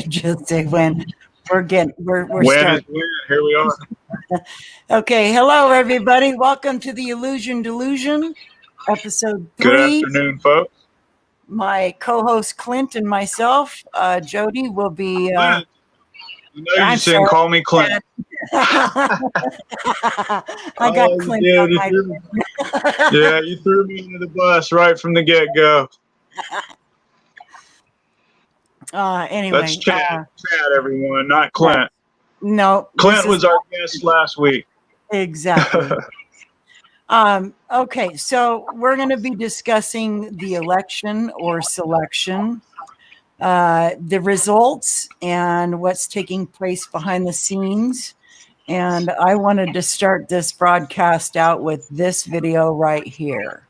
Just say when. We're When starting. is when? Here we are. Okay, hello everybody. Welcome to the Illusion Delusion, episode 3. Good afternoon, folks. My co-host Clint and myself, Jody, will be. Clint. You know you shouldn't call me Clint. I got Clint on my. Yeah, you threw me under the bus right from the get-go. Anyway, that's Chad, everyone, not Clint. No, Clint was our guest last week. Exactly. Okay, so we're going to be discussing the election or selection, the results, and what's taking place behind the scenes. And I wanted to start this broadcast out with this video right here.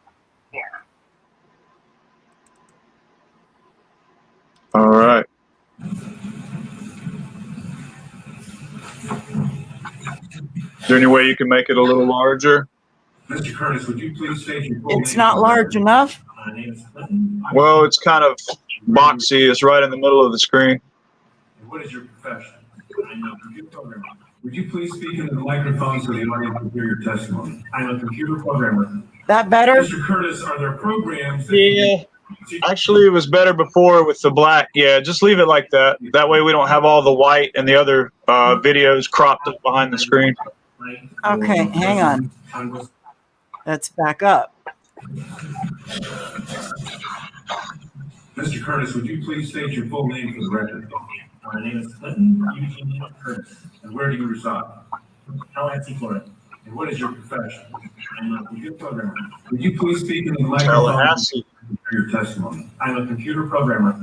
All right. Is there any way you can make it a little larger? Mr. Curtis, would you please state your full name? It's not large enough. My name is Clinton. Well, it's kind of boxy. It's right in the middle of the screen. And what is your profession? I'm a computer programmer. Would you please speak into the microphone so the audience can hear your testimony? I'm a computer programmer. That better? Mr. Curtis, are there programs that Actually, it was better before with the black. Yeah, just leave it like that. That way we don't have all the white and the other videos cropped up behind the screen. Okay, hang on. Let's back up. Mr. Curtis, would you please state your full name for the record? My name is Clinton Eugene Curtis. And where do you reside? Tallahassee, Florida. And what is your profession? I'm a computer programmer. Would you please speak in the microphone Tallahassee. for your testimony? I'm a computer programmer.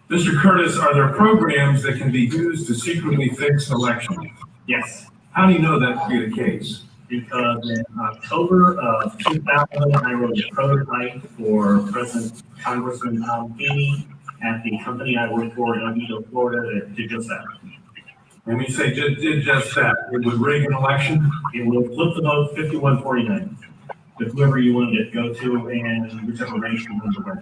Mr. Curtis, are there programs that can be used to secretly fix elections? Yes. How do you know that to be the case? Because in October of 2000, I wrote a prototype for President Congressman Tom Feeney at the company I work for in Oviedo, Florida, that did just that. And when you say did just that, it would rig an election? It would flip the vote 51-49 with whoever you wanted it to go to and whichever race you wanted to win.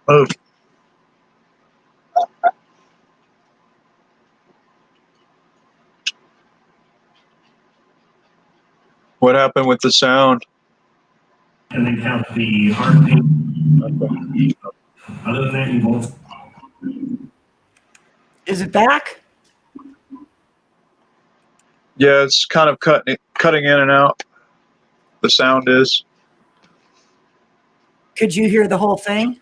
Oh. What happened with the sound? And then count the heartbeat. Other than that, you won't. Is it back? Yeah, it's kind of cutting in and out. The sound is. Could you hear the whole thing?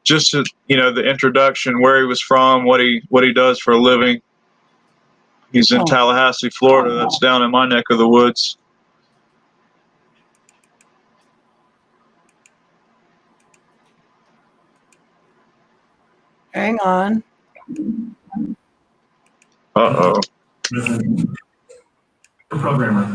Just the introduction, where he was from, what he does for a living. He's in Tallahassee, Florida. That's down in my neck of the woods. Hang on. Uh-oh. Programmer.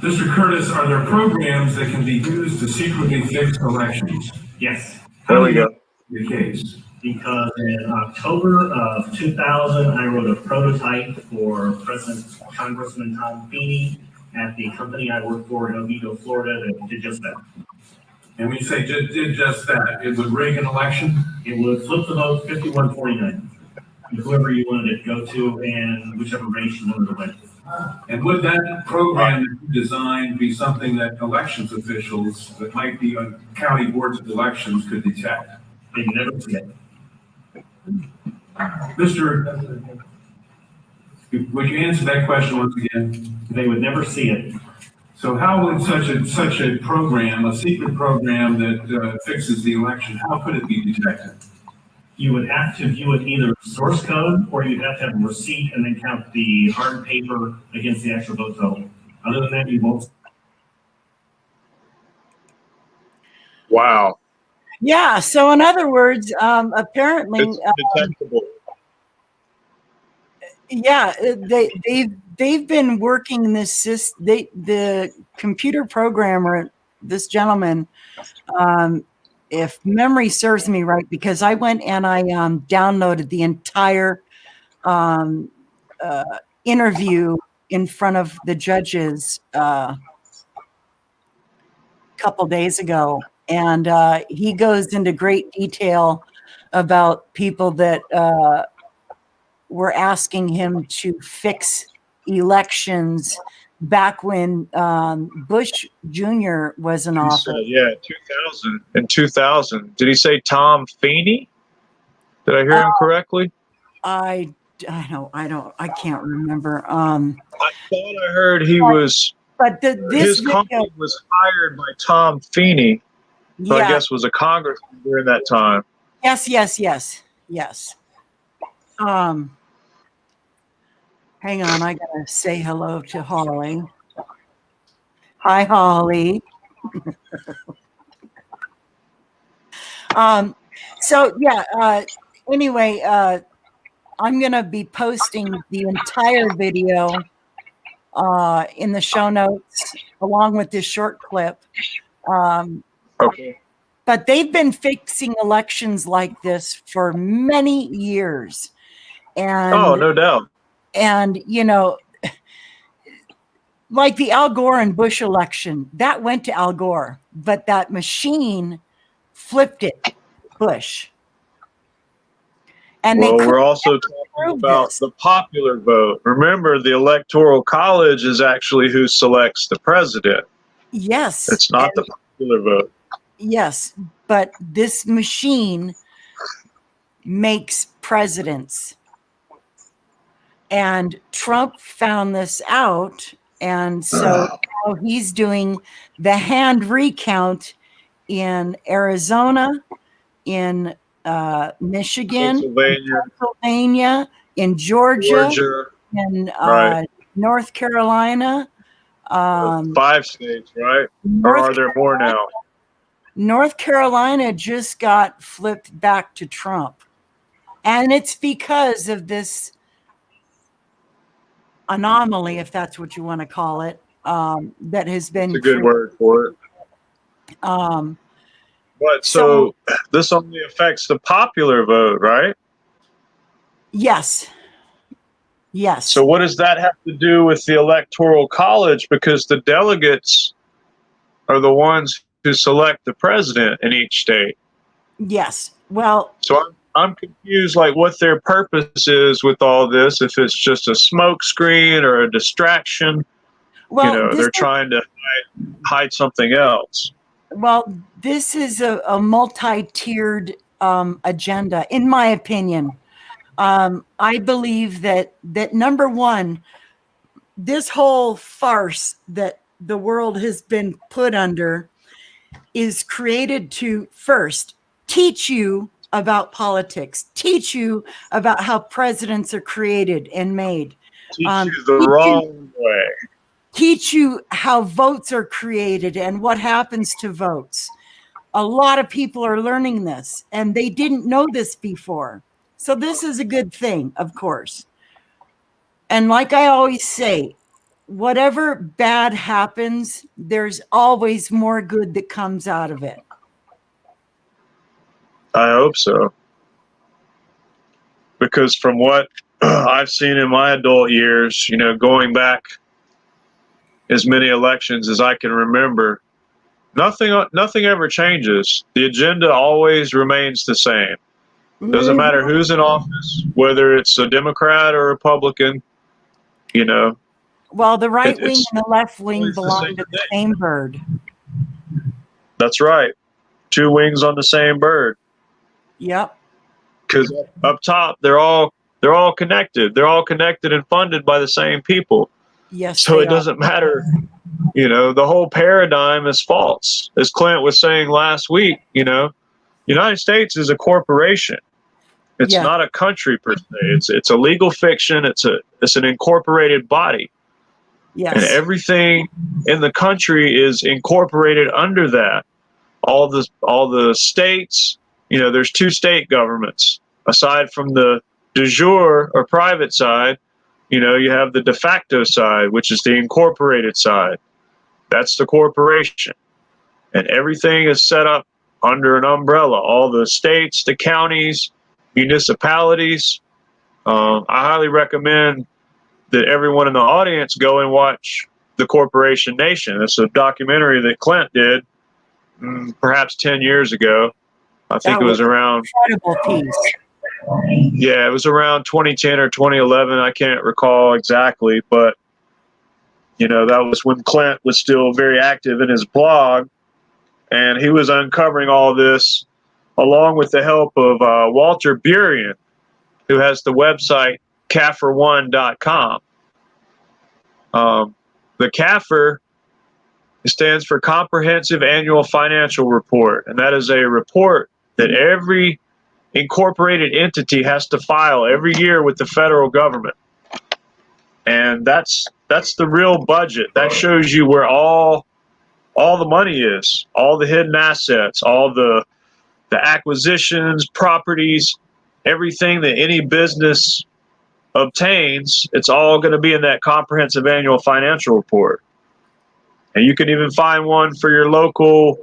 Mr. Curtis, are there programs that can be used to secretly fix elections? Yes. There we go. The case. Because in October of 2000, I wrote a prototype for President Congressman Tom Feeney at the company I work for in Oviedo, Florida, that did just that. And when you say did just that, it would rig an election? It would flip the vote 51-49 with whoever you wanted it to go to and whichever race you wanted to win. And would that program that you designed be something that elections officials that might be on county boards of elections could detect? They'd never see it. Mr. Would you answer that question once again? They would never see it. So how would such a program, a secret program that fixes the election, how could it be detected? You would have to view it either source code or you'd have to have a receipt and then count the hard paper against the actual vote total. Other than that, you won't. Wow. Yeah. So in other words, apparently, It's detectable. Yeah, they've been working this. The computer programmer, this gentleman, if memory serves me right, because I went and I downloaded the entire interview in front of the judges a couple days ago, and he goes into great detail about people that were asking him to fix elections back when Bush Jr. was in He office. said, yeah, 2000. In 2000. Did he say Tom Feeney? Did I hear him correctly? I can't remember. I thought I heard he was, But this his video, company was hired by Tom Feeney, who I yeah, guess was a congressman during that time. yes. Hang on, I gotta say hello to Holly. Hi, Holly. So yeah. Anyway, I'm gonna be posting the entire video in the show notes along with this short clip. Okay. But they've been fixing elections like this for many years, and Oh, no doubt. and you know, like the Al Gore and Bush election, that went to Al Gore, but that machine flipped it, Bush. And Well, they we're also talking prove about this. the popular vote. Remember, the Electoral College is actually who selects the president. Yes. It's not the popular vote. Yes, but this machine makes presidents. And Trump found this out. And so now he's doing the hand recount in Arizona, in Michigan, Pennsylvania, in Georgia, in right. North Carolina. 5 states, right? Or are there more now? North Carolina just got flipped back to Trump. And it's because of this anomaly, if that's what you want to call it, that has been. That's a good word for it. But so this only affects the popular vote, right? Yes. So what does that have to do with the Electoral College? Because the delegates are the ones who select the president in each state. Yes. Well, so I'm confused, like what their purpose is with all this. If it's just a smokescreen or a distraction, well, they're trying to hide something else. Well, this is a multi-tiered agenda, in my opinion. I believe that number one, this whole farce that the world has been put under is created to first teach you about politics, teach you about how presidents are created and made. Teach you the wrong way. Teach you how votes are created and what happens to votes. A lot of people are learning this, and they didn't know this before. So this is a good thing, of course. And like I always say, whatever bad happens, there's always more good that comes out of it. I hope so. Because from what I've seen in my adult years, going back as many elections as I can remember, nothing ever changes. The agenda always remains the same. Doesn't matter who's in office, whether it's a Democrat or Republican, Well, the right wing and the left wing belong to the same bird. That's right. 2 wings on the same bird. Yep. Because up top, they're all connected. They're all connected and funded by the same people. Yes. So it doesn't matter. The whole paradigm is false. As Clint was saying last week, United States is a corporation. It's not a country per se. It's a legal fiction. It's an incorporated body. Yes. And everything in the country is incorporated under that. All the states, there's 2 state governments. Aside from the de jure or private side, you have the de facto side, which is the incorporated side. That's the corporation. And everything is set up under an umbrella. All the states, the counties, municipalities. I highly recommend that everyone in the audience go and watch The Corporation Nation. It's a documentary that Clint did perhaps 10 years ago. I think it was around. Incredible piece. Yeah, it was around 2010 or 2011. I can't recall exactly, but you know, that was when Clint was still very active in his blog, and he was uncovering all this along with the help of Walter Burien, who has the website CAFR1.com. The CAFR stands for Comprehensive Annual Financial Report, and that is a report that every incorporated entity has to file every year with the federal government. And that's the real budget. That shows you where all the money is, all the hidden assets, all the acquisitions, properties, everything that any business obtains. It's all going to be in that comprehensive annual financial report. And you can even find one for your local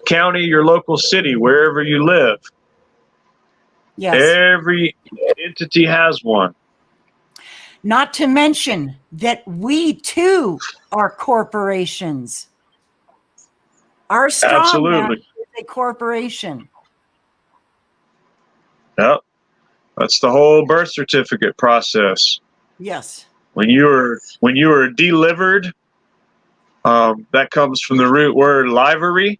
county, your local city, wherever you live. Yes. Every entity has one. Not to mention that we too are corporations. Our strongman is a corporation. Yep. That's the whole birth certificate process. Yes. When you were delivered, that comes from the root word livery.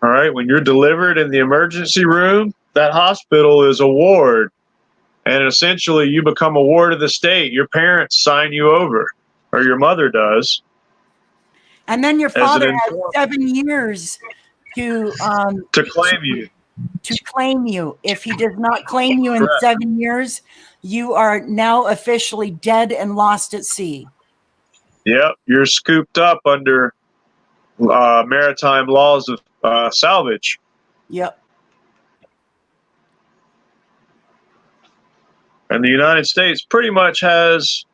All right. When you're delivered in the emergency room, that hospital is a ward. And essentially, you become a ward of the state. Your parents sign you over, or your mother does. And then your father has 7 years to claim you. To claim you. If he does not claim you in 7 years, you are now officially dead and lost at sea. Yep, you're scooped up under maritime laws of salvage. Yep. And the United States pretty much has,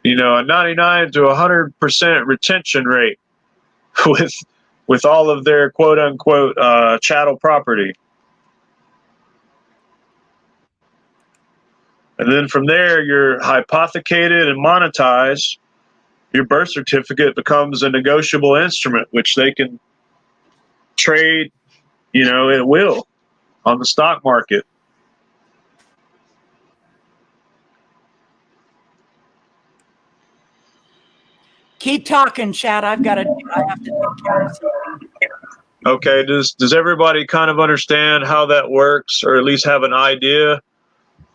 you know, a 99 to 100% retention rate with all of their quote unquote chattel property. And then from there, you're hypothecated and monetized. Your birth certificate becomes a negotiable instrument, which they can trade, you know, at will on the stock market. Keep talking, Chad. I have to take care of something. Okay, does everybody kind of understand how that works, or at least have an idea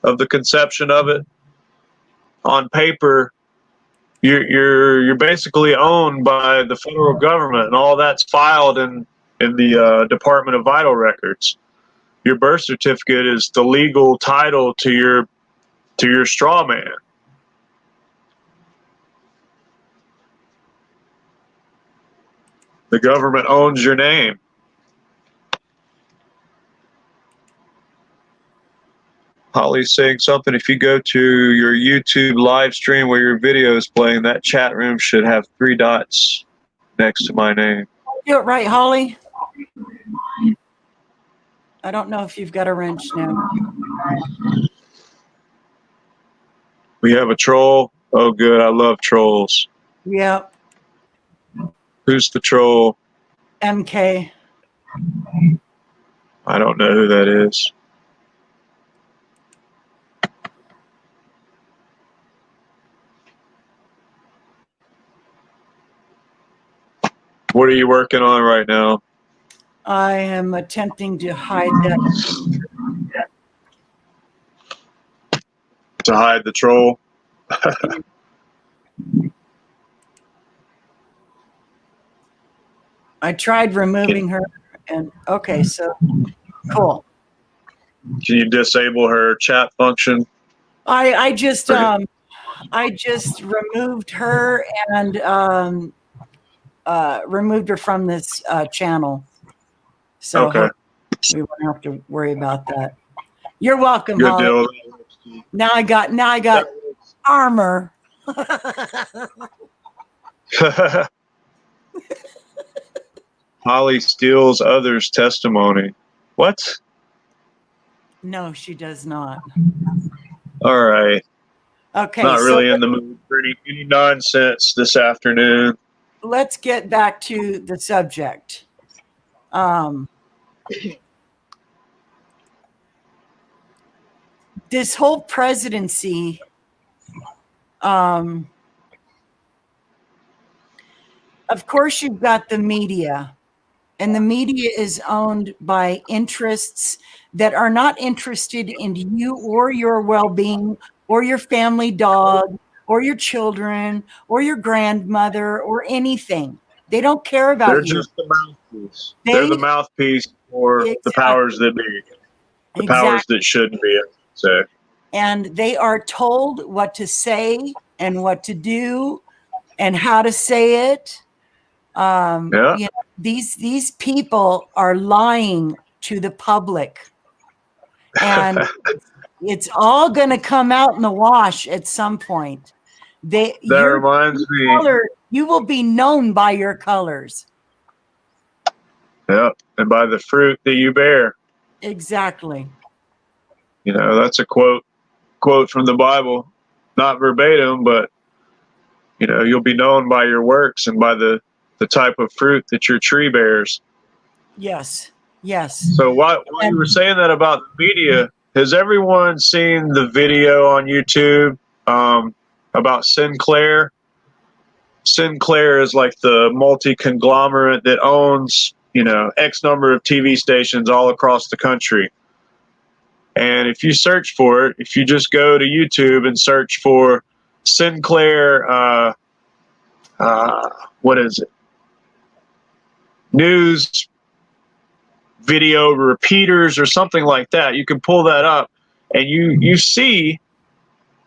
of the conception of it? On paper, you're basically owned by the federal government, and all that's filed in the Department of Vital Records. Your birth certificate is the legal title to your straw man. The government owns your name. Holly's saying something. If you go to your YouTube live stream where your video is playing, that chat room should have 3 dots next to my name. Do it right, Holly. I don't know if you've got a wrench now. We have a troll. Oh, good. I love trolls. Yep. Who's the troll? MK. I don't know who that is. What are you working on right now? I am attempting to hide that. To hide the troll? I tried removing her, and okay, so cool. Can you disable her chat function? I just removed her and removed her from this channel, so okay. We won't have to worry about that. You're welcome, Good Holly. deal. Now I got armor. Holly steals others' testimony. What? No, she does not. All right. Okay, Not so really in the mood for any nonsense this afternoon. let's get back to the subject. This whole presidency, of course, you've got the media, and the media is owned by interests that are not interested in you or your well-being or your family dog or your children or your grandmother or anything. They don't care about They're you. just the mouthpiece. They're the mouthpiece for the powers that be, the powers that shouldn't be, I should say. And they are told what to say and what to do and how to say it. You know, these people are lying to the public, and it's all going to come out in the wash at some point. That reminds me. You will be known by your colors. Yeah, and by the fruit that you bear. Exactly. You know, that's a quote from the Bible, not verbatim, but you know, you'll be known by your works and by the type of fruit that your tree bears. Yes. Yes. So while you were saying that about the media, has everyone seen the video on YouTube about Sinclair? Sinclair is like the multi-conglomerate that owns, you know, X number of TV stations all across the country. And if you search for it, if you just go to YouTube and search for Sinclair, what is it? News video repeaters or something like that, you can pull that up and you see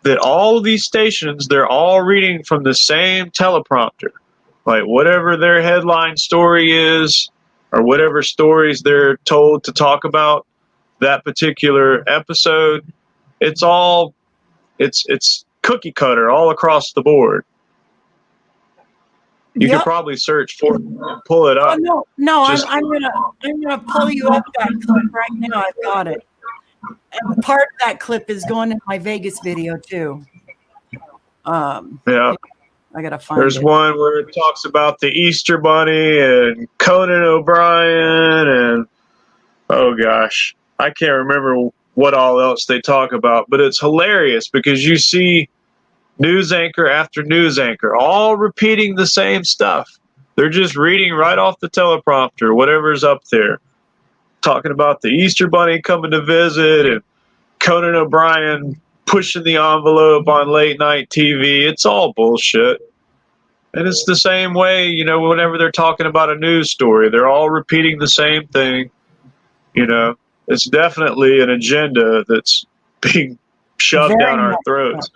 that all of these stations, they're all reading from the same teleprompter. Like whatever their headline story is or whatever stories they're told to talk about that particular episode, it's cookie cutter all across the board. You could probably search for it and pull it up. Oh, no, I'm gonna pull you up that clip right now. I've got it. And part of that clip is going in my Vegas video too. Yeah. I gotta find There's it. one where it talks about the Easter Bunny and Conan O'Brien and oh gosh, I can't remember what all else they talk about, but it's hilarious because you see news anchor after news anchor all repeating the same stuff. They're just reading right off the teleprompter, whatever's up there, talking about the Easter Bunny coming to visit and Conan O'Brien pushing the envelope on late night TV. It's all bullshit. And it's the same way, you know, whenever they're talking about a news story, they're all repeating the same thing. You know, it's definitely an agenda that's being shoved down our throats.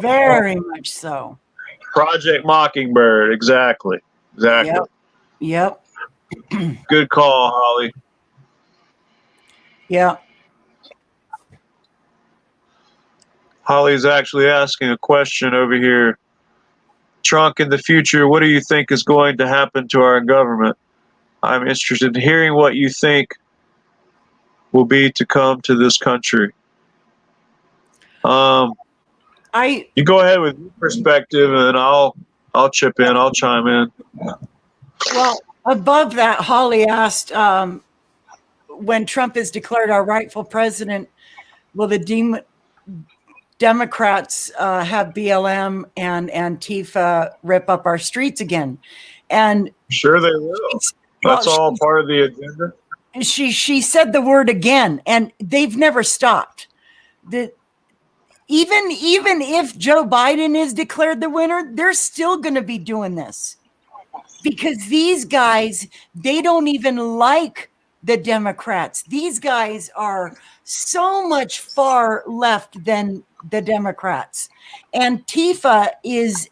Very much so. Project Mockingbird, exactly. Yep. Good call, Holly. Yeah. Holly's actually asking a question over here. Trunk, in the future, what do you think is going to happen to our government? I'm interested in hearing what you think will be to come to this country. You go ahead with your perspective, and I'll chip in. I'll chime in. Well, above that, Holly asked, when Trump is declared our rightful president, will the Democrats have BLM and Antifa rip up our streets again? And sure they will. That's all part of the agenda. She said the word again, and they've never stopped. Even if Joe Biden is declared the winner, they're still going to be doing this because these guys, they don't even like the Democrats. These guys are so much far left than the Democrats. Antifa is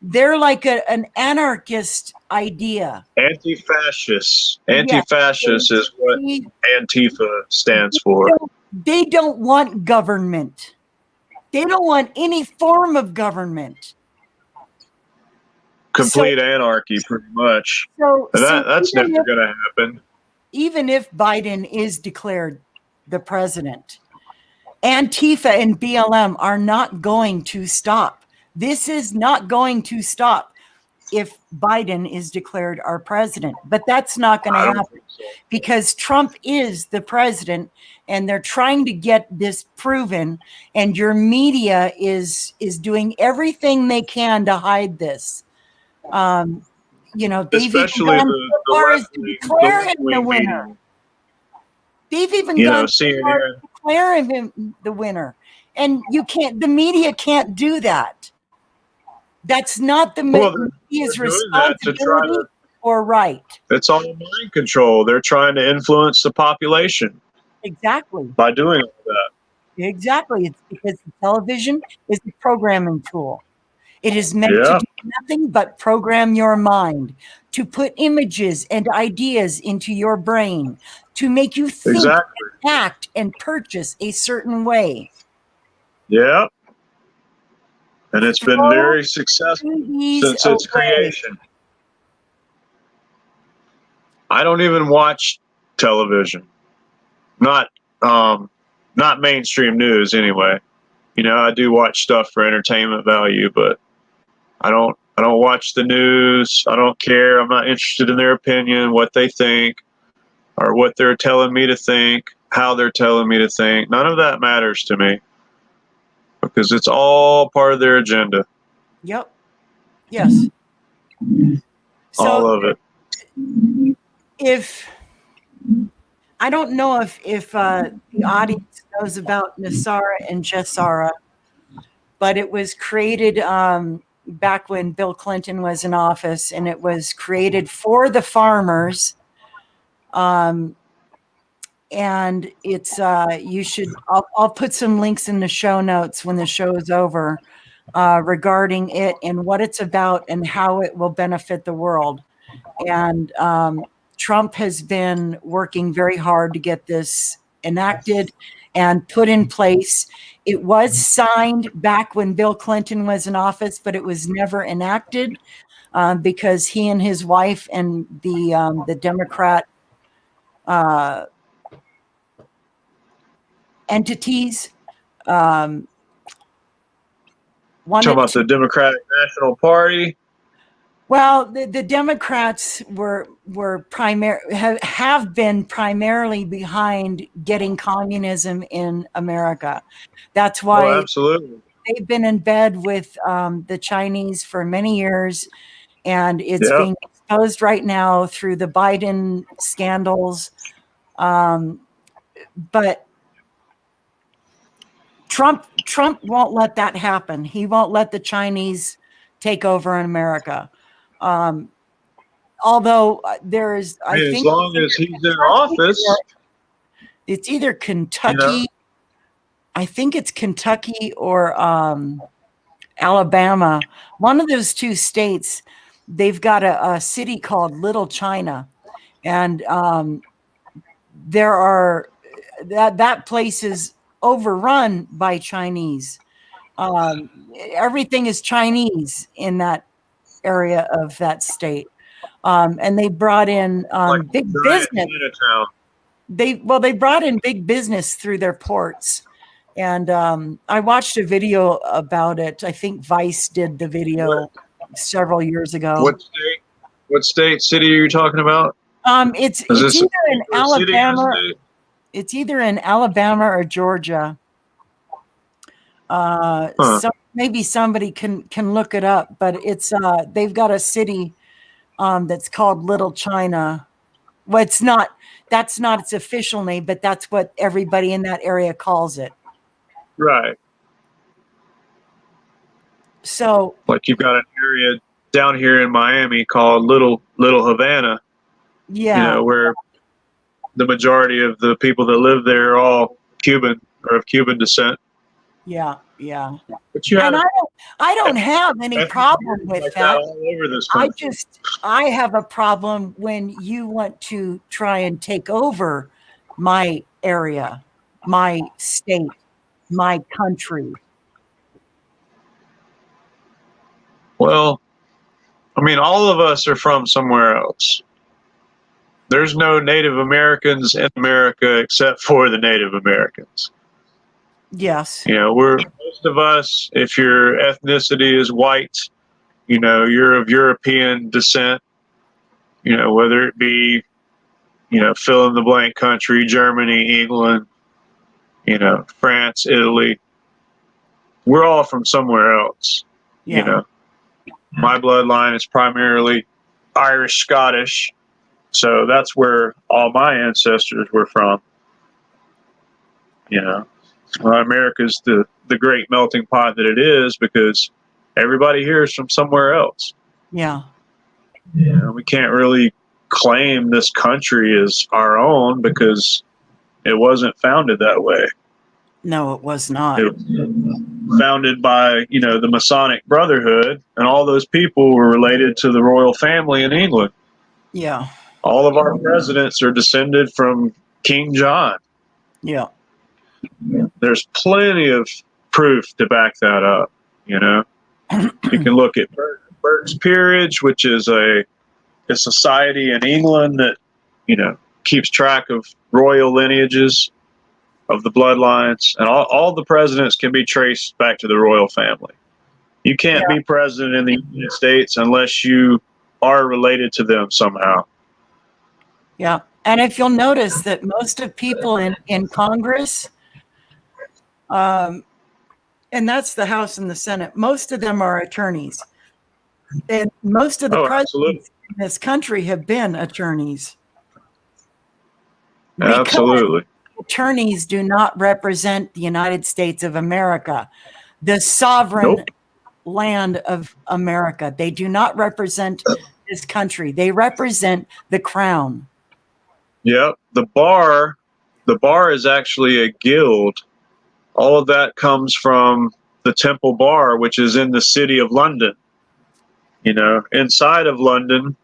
they're like an anarchist idea. Anti-fascist. Anti-fascist is what Antifa stands for. They don't want government. They don't want any form of government. complete anarchy, pretty much. And that's never going to happen. Even if Biden is declared the president, Antifa and BLM are not going to stop. This is not going to stop if Biden is declared our president. But that's not going to happen because Trump is the president, and they're trying to get this proven, and your media is doing everything they can to hide this. You know, they've especially even gone the so far as to declare him the winner. They've even gone so far as to declare him the winner. And you can't, the media can't do that. That's not the media's responsibility or right. It's all mind control. They're trying to influence the population. Exactly. By doing all that. Exactly. It's because the television is a programming tool. It is meant to do nothing but program your mind, to put images and ideas into your brain, to make you think, and act, and purchase a certain way. Yeah. And it's been very successful since its creation. I don't even watch television. Not mainstream news anyway. You know, I do watch stuff for entertainment value, but I don't watch the news. I don't care. I'm not interested in their opinion, what they think, or what they're telling me to think, how they're telling me to think. None of that matters to me because it's all part of their agenda. Yep. Yes. All of it. If I don't know if the audience knows about Nasara and Jessara, but it was created back when Bill Clinton was in office, and it was created for the farmers. And it's you should. I'll put some links in the show notes when the show is over regarding it and what it's about and how it will benefit the world. And Trump has been working very hard to get this enacted and put in place. It was signed back when Bill Clinton was in office, but it was never enacted because he and his wife and the Democrat entities talking about the Democratic National Party. Well, the Democrats have been primarily behind getting communism in America. That's why absolutely. They've been in bed with the Chinese for many years, and it's being exposed right now through the Biden scandals. But Trump won't let that happen. He won't let the Chinese take over in America. Although there is, I think, as long as he's in office, it's either Kentucky. I think it's Kentucky or Alabama. One of those two states, they've got a city called Little China, and that place is overrun by Chinese. Everything is Chinese in that area of that state. And they brought in big business. They brought in big business through their ports. And I watched a video about it. I think Vice did the video several years ago. What state? What state, city are you talking about? It's either in Alabama. It's either in Alabama or Georgia. So maybe somebody can look it up, but it's they've got a city that's called Little China. Well, it's not. That's not its official name, but that's what everybody in that area calls it. Right. So, like you've got an area down here in Miami called Little Havana. Yeah. You know, where the majority of the people that live there are all Cuban or of Cuban descent. Yeah, yeah. But you and I don't have any problem with that. All over this country. I have a problem when you want to try and take over my area, my state, my country. Well, I mean, all of us are from somewhere else. There's no Native Americans in America except for the Native Americans. Yes. You know, most of us, if your ethnicity is white, you know, you're of European descent, you know, whether it be, you know, fill in the blank country, Germany, England, you know, France, Italy. We're all from somewhere else, Yeah. you know. My bloodline is primarily Irish, Scottish. So that's where all my ancestors were from. You know, well, America's the great melting pot that it is because everybody here is from somewhere else. Yeah. You know, we can't really claim this country as our own because it wasn't founded that way. No, it was not. It was founded by, you know, the Masonic Brotherhood, and all those people were related to the royal family in England. Yeah. All of our presidents are descended from King John. Yeah. There's plenty of proof to back that up. You know, you can look at Burke's Peerage, which is a society in England that, you know, keeps track of royal lineages of the bloodlines, and all the presidents can be traced back to the royal family. You can't be president in the United States unless you are related to them somehow. Yeah. And if you'll notice that most of people in Congress, and that's the House and the Senate, most of them are attorneys. And most of the presidents in this country have been attorneys. Absolutely. Attorneys do not represent the United States of America, the sovereign land of America. They do not represent this country. They represent the crown. Yep. The bar is actually a guild. All of that comes from the Temple Bar, which is in the city of London. You know, inside of London,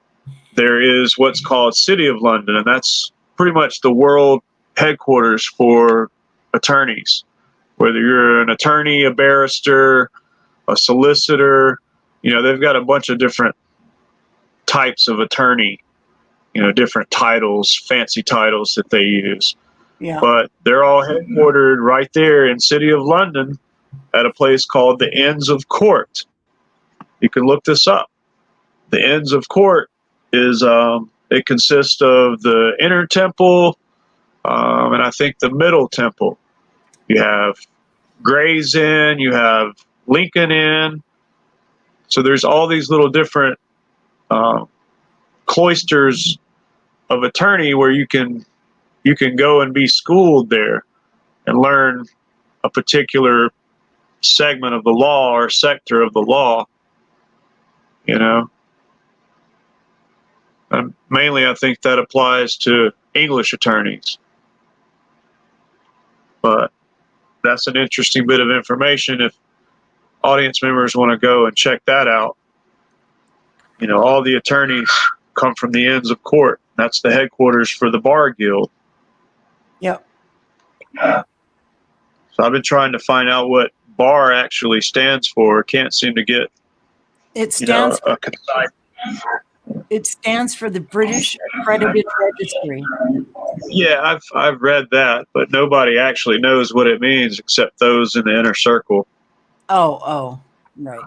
there is what's called City of London, and that's pretty much the world headquarters for attorneys. Whether you're an attorney, a barrister, a solicitor, you know, they've got a bunch of different types of attorney, you know, different titles, fancy titles that they use. Yeah. But they're all headquartered right there in City of London at a place called the Inns of Court. You can look this up. The Inns of Court is, it consists of the Inner Temple, and I think the Middle Temple. You have Gray's Inn, you have Lincoln Inn. So there's all these little different cloisters of attorney where you can go and be schooled there and learn a particular segment of the law or sector of the law, you know. And mainly I think that applies to English attorneys. But that's an interesting bit of information if audience members want to go and check that out. You know, all the attorneys come from the Inns of Court. That's the headquarters for the Bar Guild. Yep. So I've been trying to find out what bar actually stands for. Can't seem to get it stands a concise. It stands for the British Accredited Registry. Yeah, I've read that, but nobody actually knows what it means except those in the inner circle. Oh, right.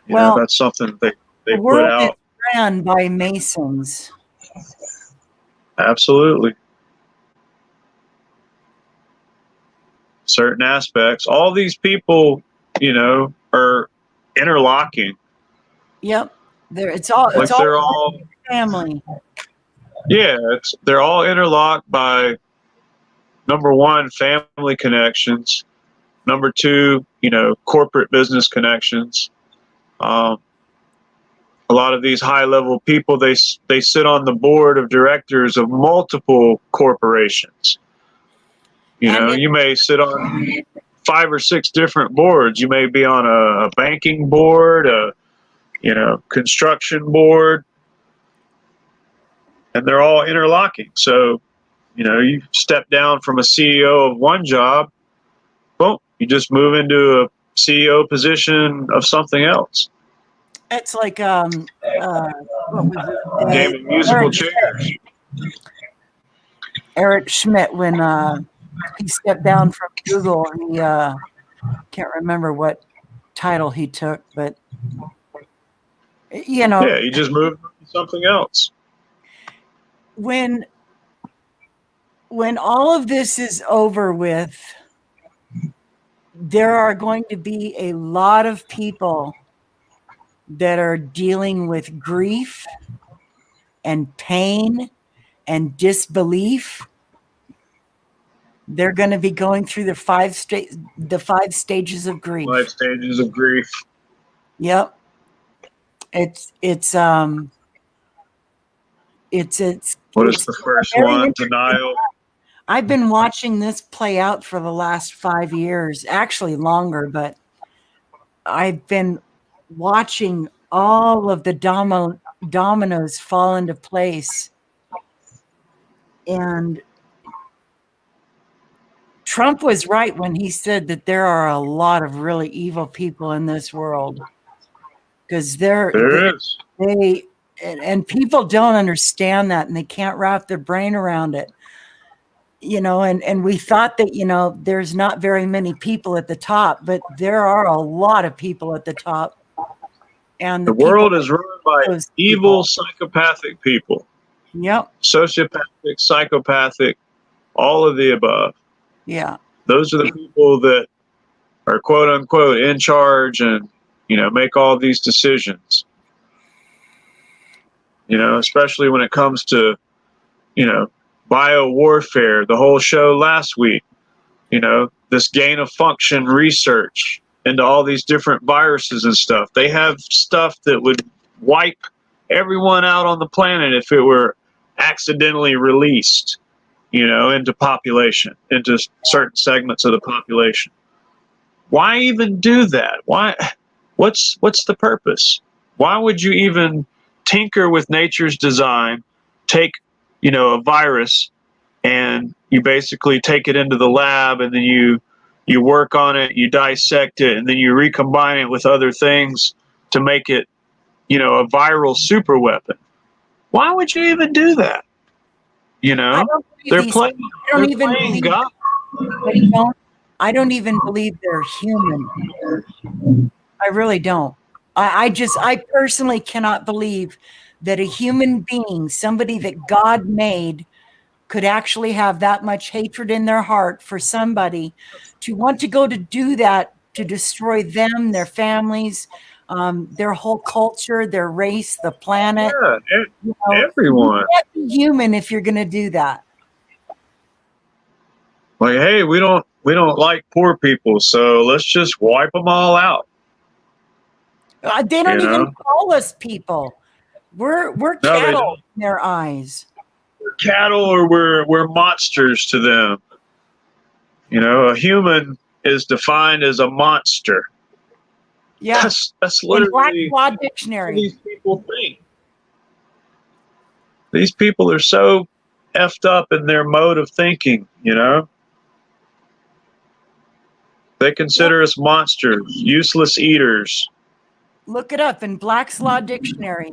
Well, that's something they the put world out. is ran by Masons. Absolutely. Certain aspects. All these people, you know, are interlocking. Yep. It's all family. Yeah, they're all interlocked by, number one, family connections. Number two, you know, corporate business connections. A lot of these high-level people, they sit on the board of directors of multiple corporations. You know, you may sit on 5 or 6 different boards. You may be on a banking board, a construction board, and they're all interlocking. So, you know, you step down from a CEO of one job, boom, you just move into CEO position of something else. It's like what was it? Game of musical chairs. Eric Schmidt, when he stepped down from Google, he can't remember what title he took, but Yeah, he just moved to something else. When all of this is over with, there are going to be a lot of people that are dealing with grief and pain and disbelief. They're going to be going through the five stages of grief. 5 stages of grief. Yep. It's What is the first one? Denial. I've been watching this play out for the last 5 years, actually longer, but I've been watching all of the dominoes fall into place. And Trump was right when he said that there are a lot of really evil people in this world, because There is. And people don't understand that, and they can't wrap their brain around it. And we thought that, there's not very many people at the top, but there are a lot of people at the top. And the world is run by evil, psychopathic people. Yep. Sociopathic, psychopathic, all of the above. Yeah. Those are the people that are quote unquote in charge and, make all these decisions. Especially when it comes to, biowarfare, the whole show last week, this gain of function research into all these different viruses and stuff. They have stuff that would wipe everyone out on the planet if it were accidentally released, into population, into certain segments of the population. Why even do that? Why? What's the purpose? Why would you even tinker with nature's design, take, a virus, and you basically take it into the lab, and then you work on it, you dissect it, and then you recombine it with other things to make it, a viral super weapon? Why would you even do that? They're playing God. I don't even believe they're human. I really don't. I personally cannot believe that a human being, somebody that God made, could actually have that much hatred in their heart for somebody to want to go to do that, to destroy them, their families, their whole culture, their race, the planet. Yeah, everyone. You can't be human if you're going to do that. Like, hey, we don't like poor people, so let's just wipe them all out. They don't even call us people. We're cattle in their eyes. We're cattle, or we're monsters to them. A human is defined as a monster. Yeah, that's literally in Black Law Dictionary. These people think. These people are so effed up in their mode of thinking. They consider us monsters, useless eaters. Look it up in Black's Law Dictionary.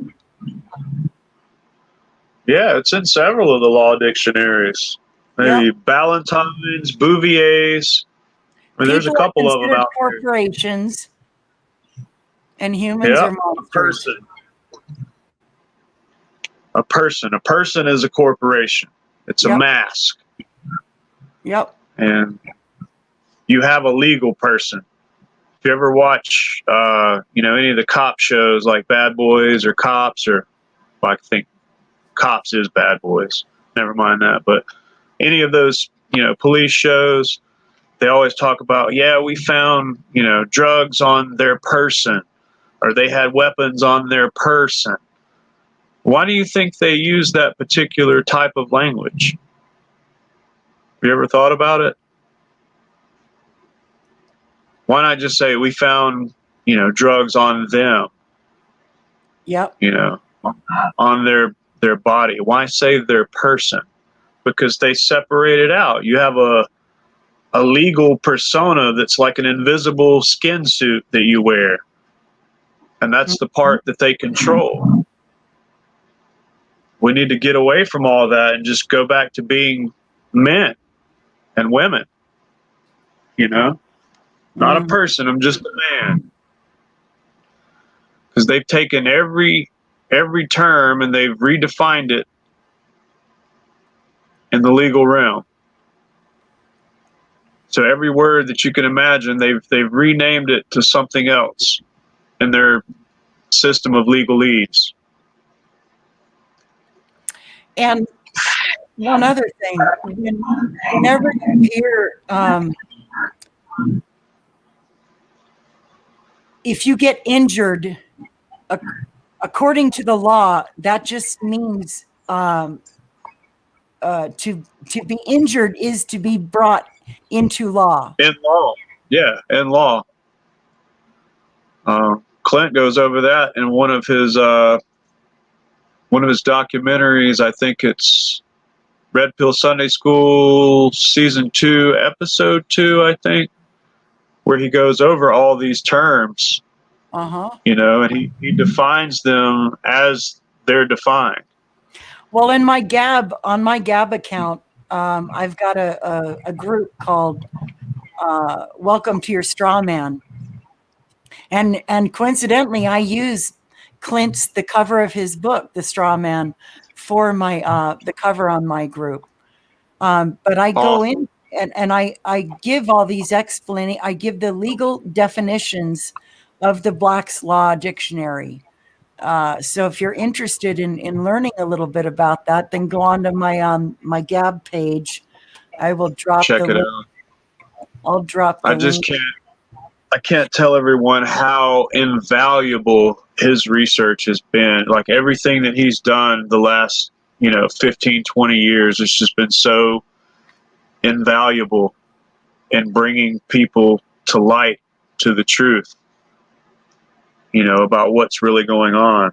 Yeah, it's in several of the law dictionaries. Maybe Ballantyne's, Bouvier's. There's a couple of them out there. Corporations and humans are monsters. A person is a corporation. It's a mask. Yep. And you have a legal person. If you ever watch, any of the cop shows like Bad Boys or Cops, or I think Cops is Bad Boys. Never mind that. But any of those, police shows, they always talk about, we found, drugs on their person, or they had weapons on their person. Why do you think they use that particular type of language? Have you ever thought about it? Why not just say we found, drugs on them? Yep. On their body. Why say their person? Because they separate it out. You have a a legal persona that's like an invisible skin suit that you wear. And that's the part that they control. We need to get away from all that and just go back to being men and women. You know, not a person, I'm just a man. Because they've taken every term and they've redefined it in the legal realm. So every word that you can imagine, they've renamed it to something else in their system of legalese. And one other thing, whenever you hear, if you get injured, according to the law, that just means to be injured is to be brought into law. In law, yeah, in law. Clint goes over that in one of his documentaries. I think it's Red Pill Sunday School, season 2, episode 2, I think, where he goes over all these terms, you know, and he defines them as they're defined. Well, on my Gab account, I've got a group called Welcome to Your Straw Man. And coincidentally, I use the cover of his book, The Straw Man, for my the cover on my group. But I go in and I give all these I give the legal definitions of the Black's Law Dictionary. So if you're interested in learning a little bit about that, then go on to my Gab page. I will drop Check the it link. out. I'll drop the link. I can't tell everyone how invaluable his research has been. Like everything that he's done the last, 15, 20 years, it's just been so invaluable in bringing people to light, to the truth, about what's really going on.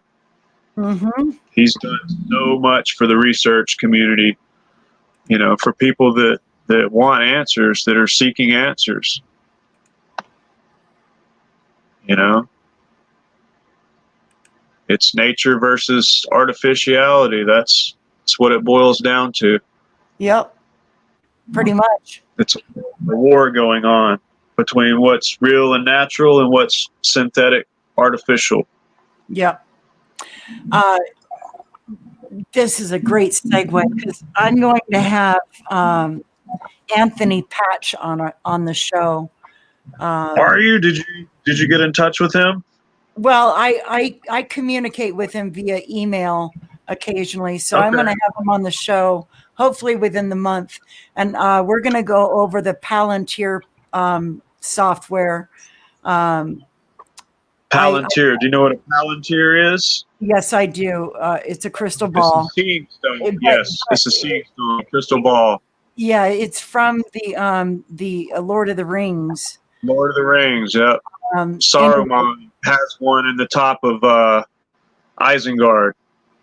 He's done so much for the research community, for people that want answers, that are seeking answers. It's nature versus artificiality. That's what it boils down to. Yep, pretty much. It's a war going on between what's real and natural and what's synthetic, artificial. Yep. This is a great segue because I'm going to have Anthony Patch on the show. Are you? Did you get in touch with him? Well, I communicate with him via email occasionally, so I'm going to have him on the show hopefully within the month, and we're going to go over the Palantir software. Palantir. Do you know what a Palantir is? Yes, I do. It's a crystal ball. It's a seeing stone. Yes, it's a seeing stone, crystal ball. Yeah, it's from the Lord of the Rings. Lord of the Rings. Yep. Saruman has one in the top of Isengard.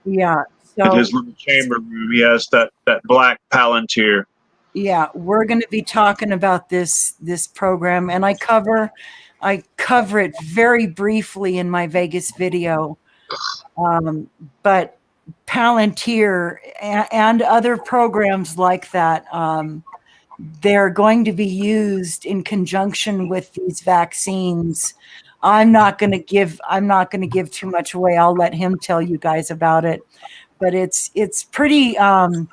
Yeah. So in his little chamber room, he has that black Palantir. Yeah, we're going to be talking about this program, and I cover it very briefly in my Vegas video. But Palantir and other programs like that, they're going to be used in conjunction with these vaccines. I'm not going to give too much away. I'll let him tell you guys about it. But it's pretty, when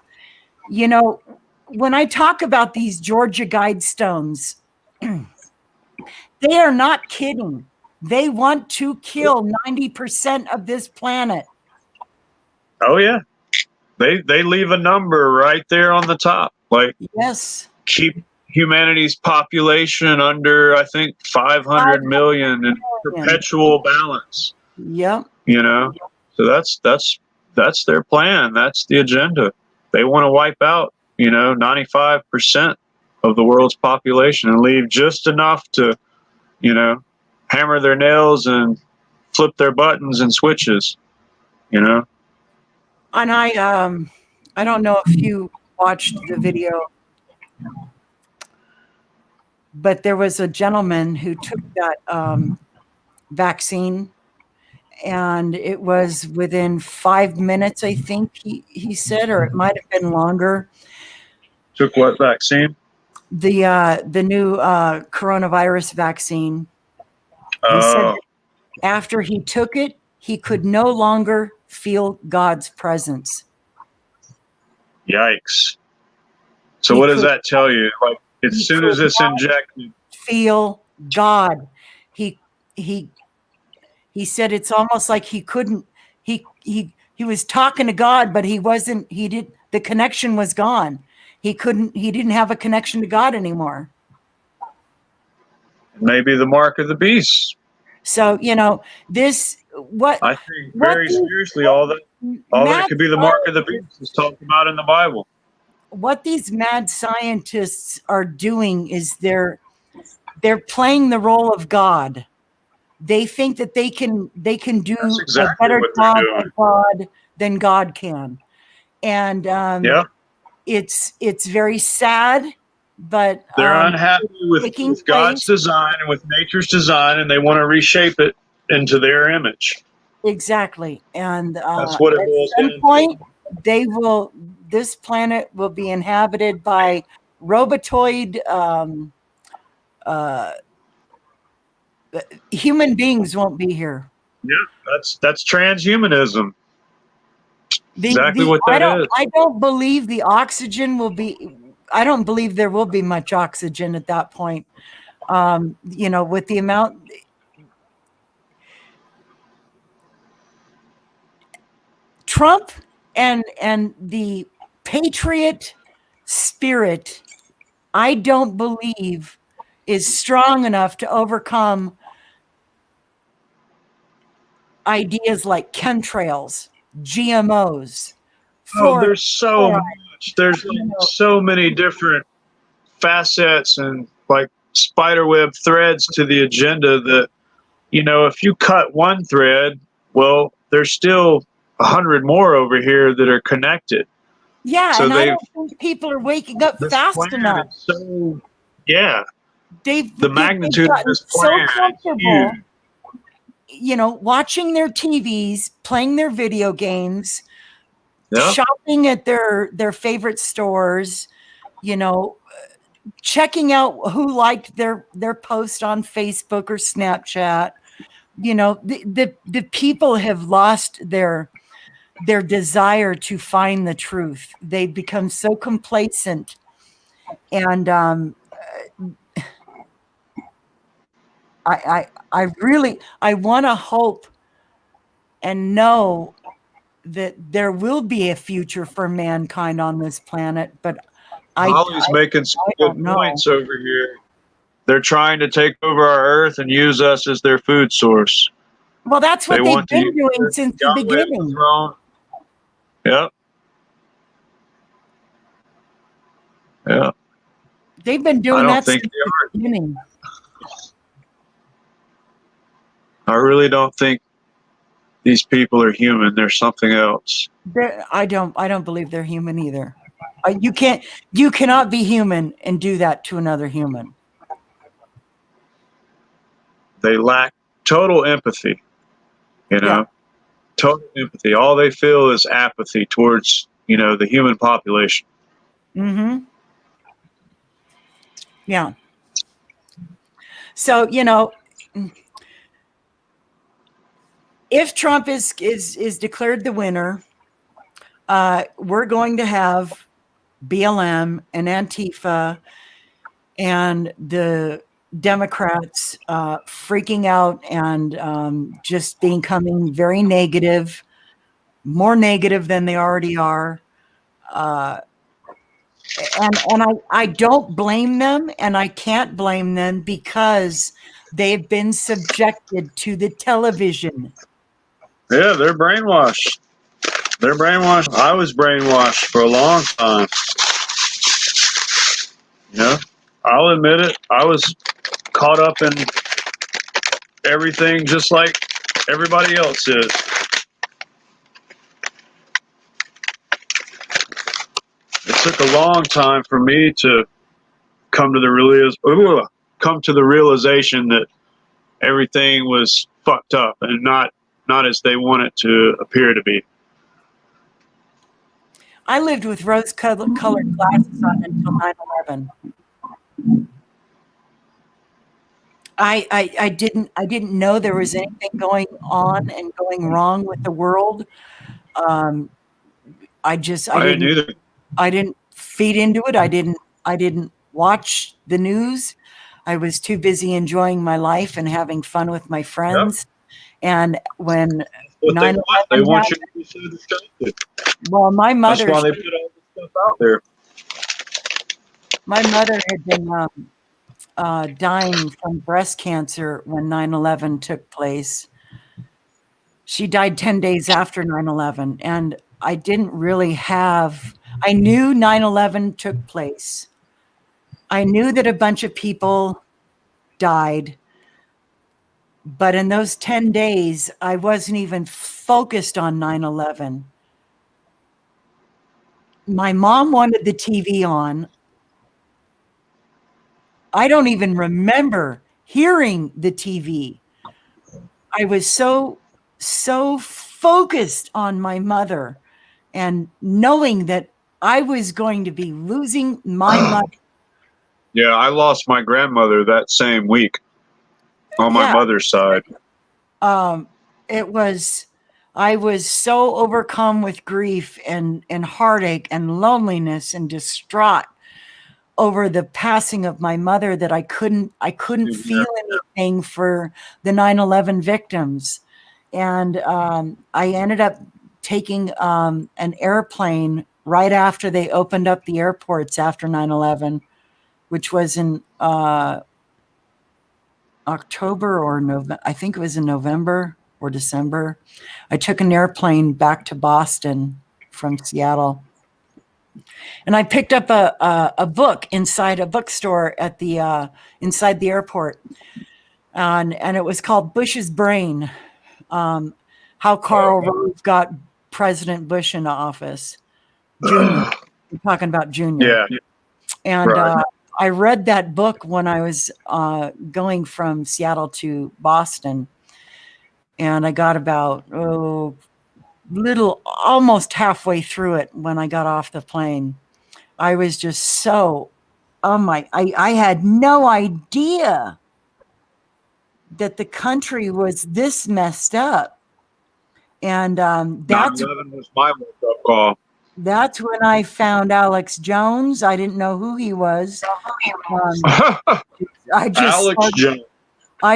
I talk about these Georgia Guidestones, they are not kidding. They want to kill 90% of this planet. Oh yeah. They leave a number right there on the top. Like, yes. Keep humanity's population under, I think, 500 million in perpetual balance. Yep. So that's their plan. That's the agenda. They want to wipe out, 95% of the world's population and leave just enough to, hammer their nails and flip their buttons and switches, And I don't know if you watched the video. but there was a gentleman who took that vaccine, and it was within 5 minutes, I think he said, or it might have been longer. Took what vaccine? The new coronavirus vaccine. He said Oh, after he took it, he could no longer feel God's presence. yikes. So He what does could that tell you? Like, he as soon as could it's injected, feel God. He said it's almost like he couldn't. He was talking to God, but he wasn't. He did. The connection was gone. He couldn't. He didn't have a connection to God anymore. maybe the mark of the beast. So this what I think what very these seriously all that mad could be the mark of the beast is talked about in the Bible. what these mad scientists are doing is they're playing the role of God. They think that they can do That's a exactly better what they're job doing. of God than God can, and Yeah, it's very sad, but they're unhappy taking with God's place design and with nature's design, and they want to reshape it into their image. exactly. And That's what it at boils some down to. point, this planet will be inhabited by robotoid human beings. Won't be here. Yeah, that's transhumanism. Exactly what I that don't is. I don't believe the oxygen will be. I don't believe there will be much oxygen at that point. With the amount. Trump and the patriot spirit, I don't believe is strong enough to overcome ideas like chemtrails, GMOs, Oh, fluoride. there's so much. There's like so many different facets and like spiderweb threads to the agenda that, if you cut one thread, well, there's still 100 more over here that are connected. Yeah, So and I don't think people are waking up this fast plan enough. is so, yeah, They've the magnitude of gotten this so plan is comfortable, huge. watching their TVs, playing their video games, Yeah. shopping at their favorite stores, checking out who liked their post on Facebook or Snapchat. The people have lost their desire to find the truth. They've become so complacent, and I really want to hope and know that there will be a future for mankind on this planet, but Holly's making some don't good know. points over here. They're trying to take over our earth and use us as their food source. Well, that's what They they've want to been use doing since the Yahweh as the beginning. throne. Yep. Yeah. They've been I doing don't that think since they the are. beginning. I really don't think these people are human. They're something else. I don't believe they're human either. You cannot be human and do that to another human. They lack total empathy, Yeah. total empathy. All they feel is apathy towards, the human population. Mm-hmm. Yeah. So, if Trump is declared the winner, we're going to have BLM and Antifa and the Democrats freaking out and just becoming very negative, more negative than they already are. And I don't blame them, and I can't blame them because they've been subjected to the television. Yeah, they're brainwashed. They're brainwashed. I was brainwashed for a long time. I'll admit it. I was caught up in everything just like everybody else is. It took a long time for me to come to the come to the realization that everything was fucked up and not as they want it to appear to be. I lived with rose-colored glasses on until 9/11. I didn't know there was anything going on and going wrong with the world. I didn't either. I didn't feed into it. I didn't watch the news. I was too busy enjoying my life and having fun with my friends. Yep. And when 9/11 they want you to be so distracted. Well, my mother. That's why they put all this stuff out there. My mother had been dying from breast cancer when 9/11 took place. She died 10 days after 9/11, and I didn't really have. I knew 9/11 took place. I knew that a bunch of people died. But in those 10 days, I wasn't even focused on 9/11. My mom wanted the TV on. I don't even remember hearing the TV. I was so focused on my mother and knowing that I was going to be losing my mother. Yeah, I lost my grandmother that same week on my mother's side. I was so overcome with grief and heartache and loneliness and distraught over the passing of my mother that I couldn't feel anything for the 9/11 victims. And I ended up taking an airplane right after they opened up the airports after 9/11, which was in October or November. I think it was in November or December. I took an airplane back to Boston from Seattle. And I picked up a book inside a bookstore at the inside the airport, and it was called Bush's Brain: How Karl Rove Got President Bush into Office. Junior, we're talking about Junior. Yeah, and I read that book when I was going from Seattle to Boston, and I got about almost halfway through it when I got off the plane. I was just so, I had no idea that the country was this messed up. And that's 9/11 was my wake-up call. That's when I found Alex Jones. I didn't know who he was. I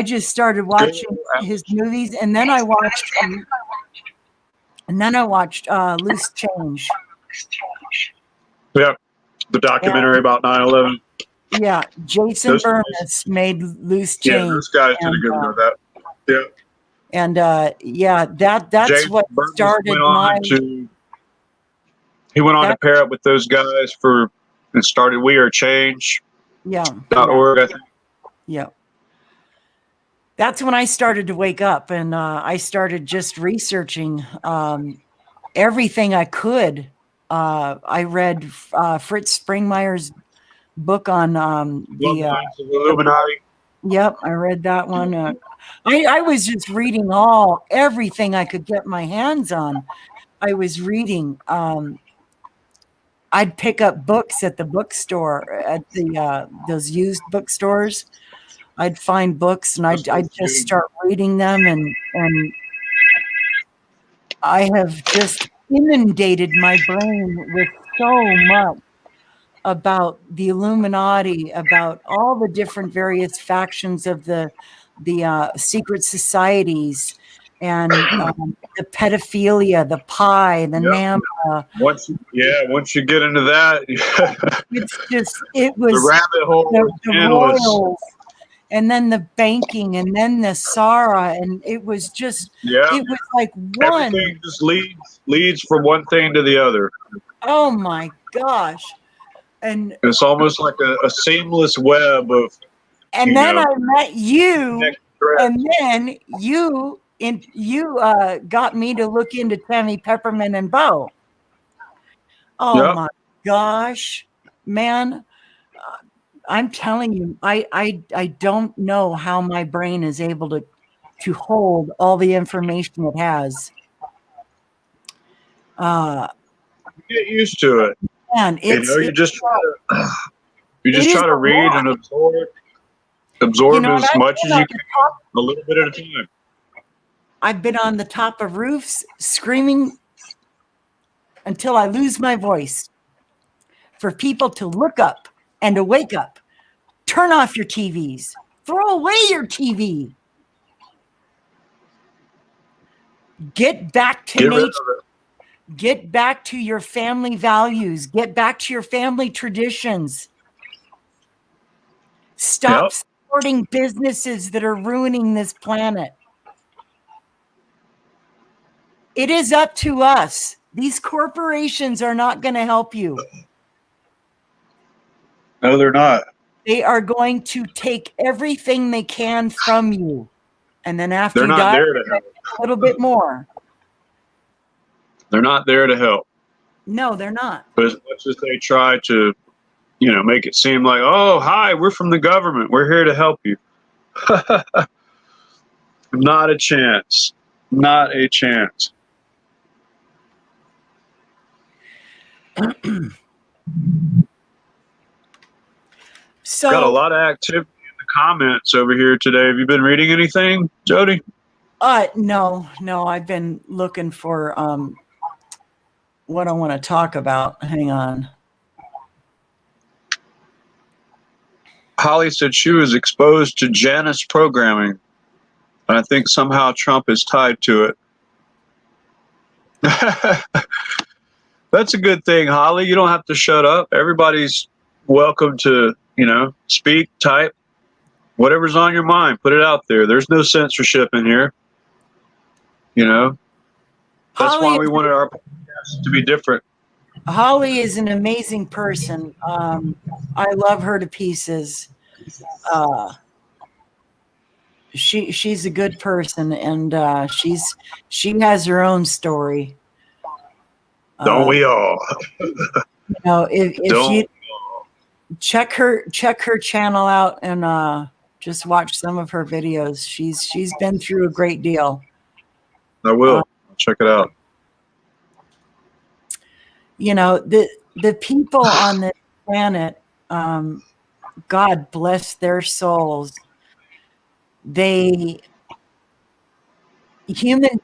just started watching his movies, and then I watched Loose Change. Yep, the documentary about 9/11. Yeah, Jason Bermas made Loose Change. Yeah, those guys did a good one with that. Yeah. And that's James what Bermas started he went on to pair up with those guys and started We Are Change. Yeah. .org, I think. Yeah. That's when I started to wake up, and I started just researching everything I could. I read Fritz Springmeier's book on the Illuminati. Yep, I read that one. I was just reading everything I could get my hands on. I was reading. I'd pick up books at the bookstore, at the those used bookstores. I'd find books and I'd just start reading them, and I have just inundated my brain with so much about the Illuminati, about all the different various factions of the secret societies, and the pedophilia, the pie, the NAMA. Once you get into that, it was the rabbit hole, the royals, and then the banking, and then the SARA, and it was just it was like everything just leads from one thing to the other. Oh my gosh. And it's almost like a seamless web of. And then I met you, and then you got me to look into Tammy Peppermint and Bo. Oh my gosh, man! I'm telling you, I don't know how my brain is able to hold all the information it has. Get used to it. And You just it is try to a read lot. and absorb You know, and as I've much been as on you the can, top, a little bit at a time. I've been on the top of roofs screaming until I lose my voice for people to look up and to wake up. Turn off your TVs. Throw away your TV. Get back to Get rid nature. of it. Get back to your family values. Get back to your family traditions. Stop Yep. supporting businesses that are ruining this planet. It is up to us. These corporations are not going to help you. No, they're not. They are going to take everything they can from you. And then after They're you not die, there to help. a little bit more. They're not there to help. No, they're not. But as much as they try to, make it seem like, oh, hi, we're from the government. We're here to help you. Not a chance. Not a chance. So, got a lot of activity in the comments over here today. Have you been reading anything, Jody? no, I've been looking for what I want to talk about. Hang on. Holly said she was exposed to Janus programming, and I think somehow Trump is tied to it. That's a good thing, Holly. You don't have to shut up. Everybody's welcome to, speak, type, whatever's on your mind. Put it out there. There's no censorship in here. That's Holly why we wanted our podcast to be different. Holly is an amazing person. I love her to pieces. She's a good person, and she has her own story. Don't we all? If you check her channel out and just watch some of her videos, she's been through a great deal. I will. I'll check it out. The people on this planet, God bless their souls. Human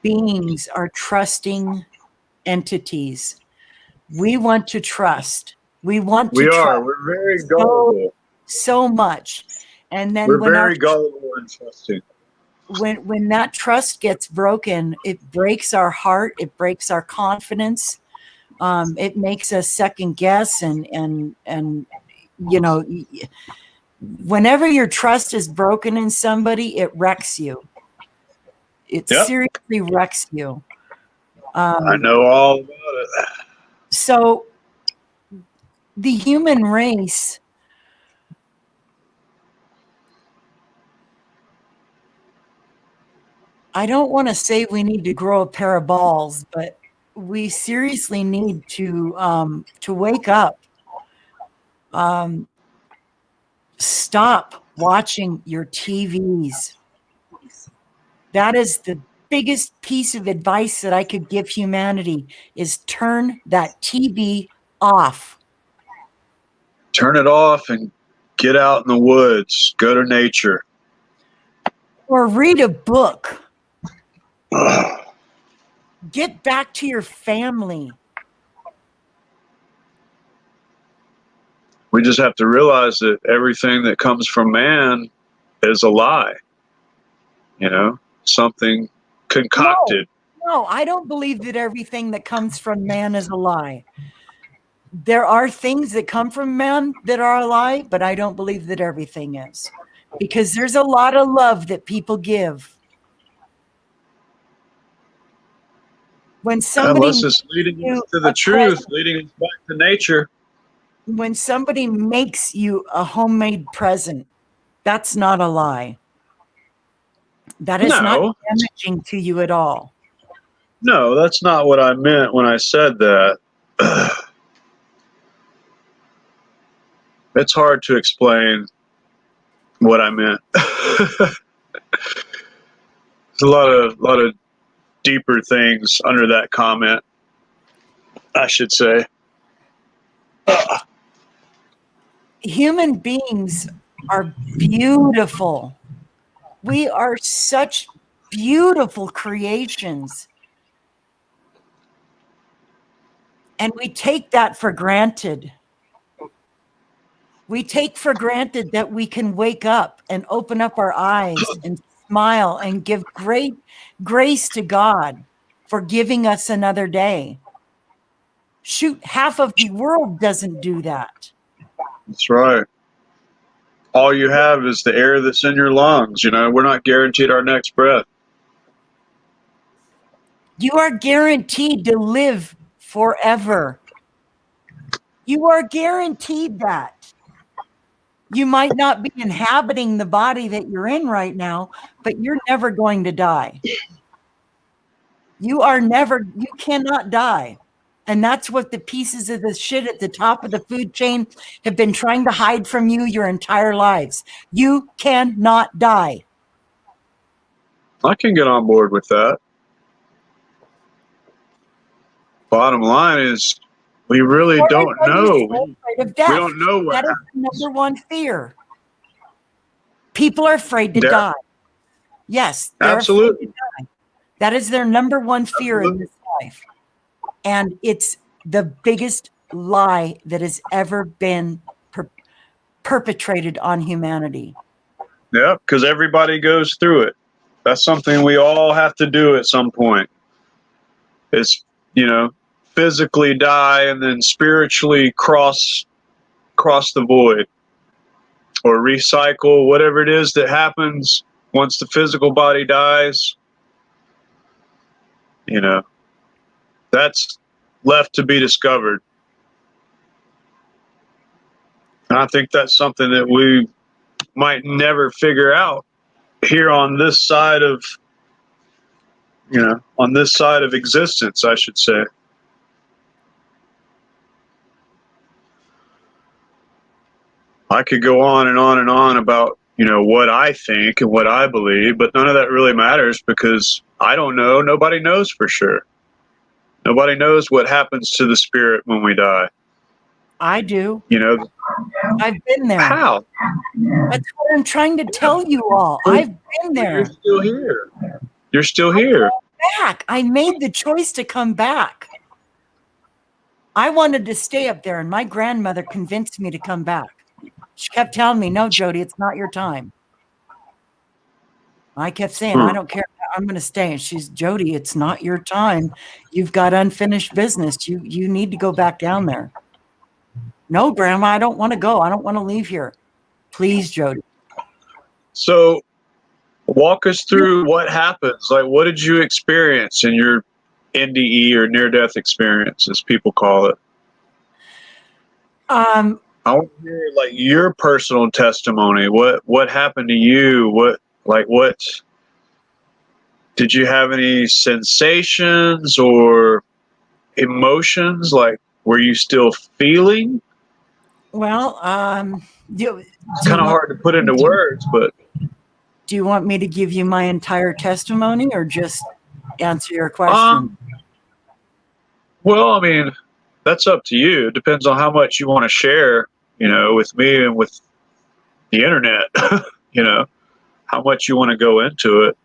beings are trusting entities. We want to trust. We are. We're very gullible. So much. And then we're very gullible and trusting. When that trust gets broken, it breaks our heart. It breaks our confidence. It makes us second guess. And whenever your trust is broken in somebody, it wrecks you. It seriously wrecks you. I know all about it. So the human race, I don't want to say we need to grow a pair of balls, but we seriously need to wake up. Stop watching your TVs. That is the biggest piece of advice that I could give humanity, is turn that TV off. Turn it off and get out in the woods. Go to nature. Or read a book. Get back to your family. We just have to realize that everything that comes from man is a lie. Something concocted. No, I don't believe that everything that comes from man is a lie. There are things that come from man that are a lie, but I don't believe that everything is. Because there's a lot of love that people give. When somebody, unless it's leading us to the truth, leading us back to nature. When somebody makes you a homemade present, that's not a lie. That is not damaging to you at all. No, that's not what I meant when I said that. it's hard to explain what I meant. There's a lot of deeper things under that comment, I should say. Human beings are beautiful. We are such beautiful creations. And we take that for granted. We take for granted that we can wake up and open up our eyes and smile and give great grace to God for giving us another day. Shoot, half of the world doesn't do that. That's right. All you have is the air that's in your lungs. You know, we're not guaranteed our next breath. You are guaranteed to live forever. You are guaranteed that. You might not be inhabiting the body that you're in right now, but you're never going to die. You cannot die. And that's what the pieces of the shit at the top of the food chain have been trying to hide from you your entire lives. You cannot die. I can get on board with that. Bottom line is, we really don't know. We don't know what that is the number one fear. People are afraid to die. Yes, absolutely. To die. That is their number one fear in this life. And it's the biggest lie that has ever been perpetrated on humanity. Yeah, because everybody goes through it. That's something we all have to do at some point. It's, you know, physically die and then spiritually cross the void, or recycle, whatever it is that happens once the physical body dies. You know, that's left to be discovered. And I think that's something that we might never figure out here on this side of, you know, on this side of existence, I should say. I could go on and on and on about, you know, what I think and what I believe, but none of that really matters because I don't know. Nobody knows for sure. Nobody knows what happens to the spirit when we die. I do. You know, I've been there. How? That's what I'm trying to tell you all. I've been there. You're still here. You're still here. Back. I made the choice to come back. I wanted to stay up there, and my grandmother convinced me to come back. She kept telling me, no, Jody, it's not your time. I kept saying, I don't care. I'm going to stay. And she's, Jody, it's not your time. You've got unfinished business. You need to go back down there. No, Grandma, I don't want to go. I don't want to leave here. Please, Jody. So walk us through what happens. Like, what did you experience in your NDE or near-death experience, as people call it? I want to hear like your personal testimony. What happened to you? What did you have any sensations or emotions? Like, were you still feeling? Well, it's kind of hard to put into words, but do you want me to give you my entire testimony or just answer your question? Well, I mean, that's up to you. It depends on how much you want to share, you know, with me and with the internet, you know, how much you want to go into it.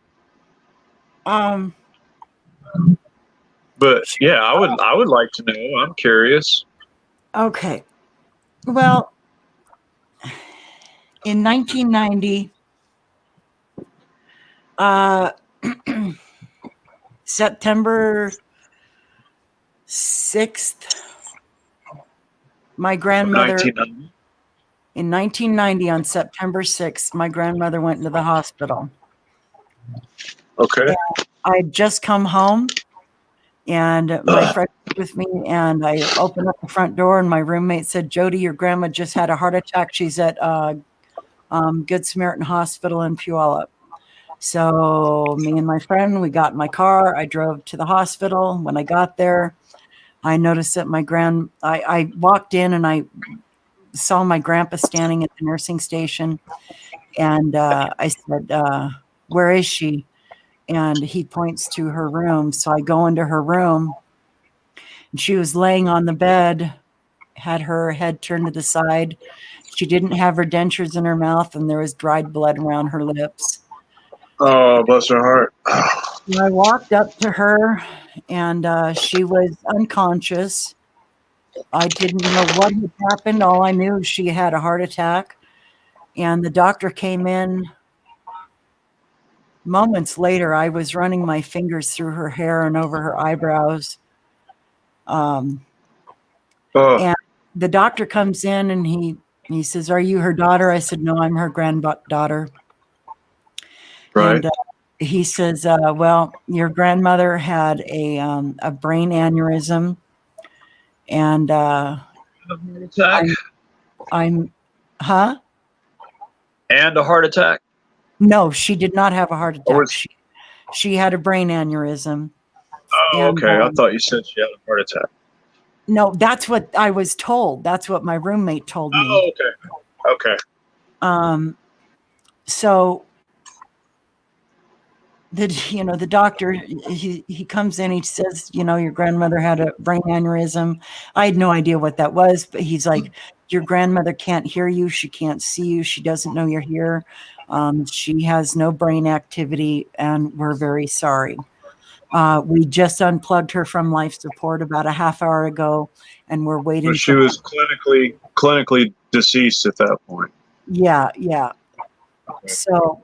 But yeah, I would like to know. I'm curious. Okay. Well, in 1990, September 6th, my grandmother, in 1990 on September 6th, my grandmother went into the hospital. Okay. And I had just come home, and my friend was with me, and I opened up the front door, and my roommate said, Jody, your grandma just had a heart attack. She's at Good Samaritan Hospital in Puyallup. So me and my friend, we got in my car. I drove to the hospital. When I got there, I noticed that I walked in, and saw my grandpa standing at the nursing station, and I said, where is she? And he points to her room. So I go into her room, and she was laying on the bed, had her head turned to the side. She didn't have her dentures in her mouth, and there was dried blood around her lips. Oh, bless her heart. And I walked up to her, and she was unconscious. I didn't know what had happened. All I knew is she had a heart attack. And the doctor came in moments later. I was running my fingers through her hair and over her eyebrows. Oh, And the doctor comes in, and he says, "Are you her daughter?" I said, "No, I'm her granddaughter." right. And he says, "Well, your grandmother had a brain aneurysm, and Heart attack. I'm, huh? And a heart attack. No, she did not have a heart Or attack. She had a brain aneurysm." Oh, And okay. I thought you said she had a heart attack. no, that's what I was told. That's what my roommate told me. Oh, okay. Okay. So the doctor, he comes in, he says, your grandmother had a brain aneurysm. I had no idea what that was, but he's like, your grandmother can't hear you. She can't see you. She doesn't know you're here. She has no brain activity, and we're very sorry. We just unplugged her from life support about a half hour ago, and we're waiting. But she was clinically deceased at that point. Yeah. Okay. So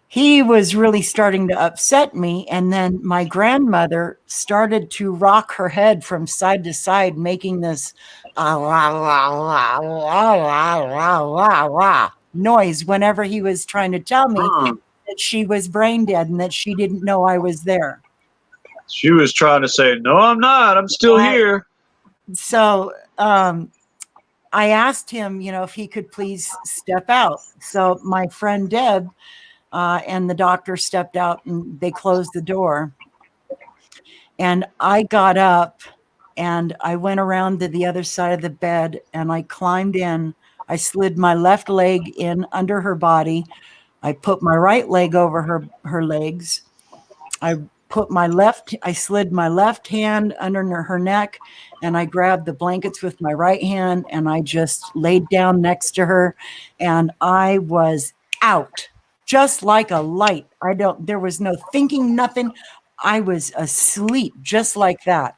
he was really starting to upset me. And then my grandmother started to rock her head from side to side, making this noise whenever he was trying to tell me that she was brain dead and that she didn't know I was there. She was trying to say, "No, I'm not. I'm still here." So I asked him, if he could please step out. So my friend Deb and the doctor stepped out, and they closed the door. And I got up, and I went around to the other side of the bed, and I climbed in. I slid my left leg in under her body. I put my right leg over her legs. I slid my left hand under her neck, and I grabbed the blankets with my right hand, and I just laid down next to her, and I was out just like a light. There was no thinking, nothing. I was asleep just like that.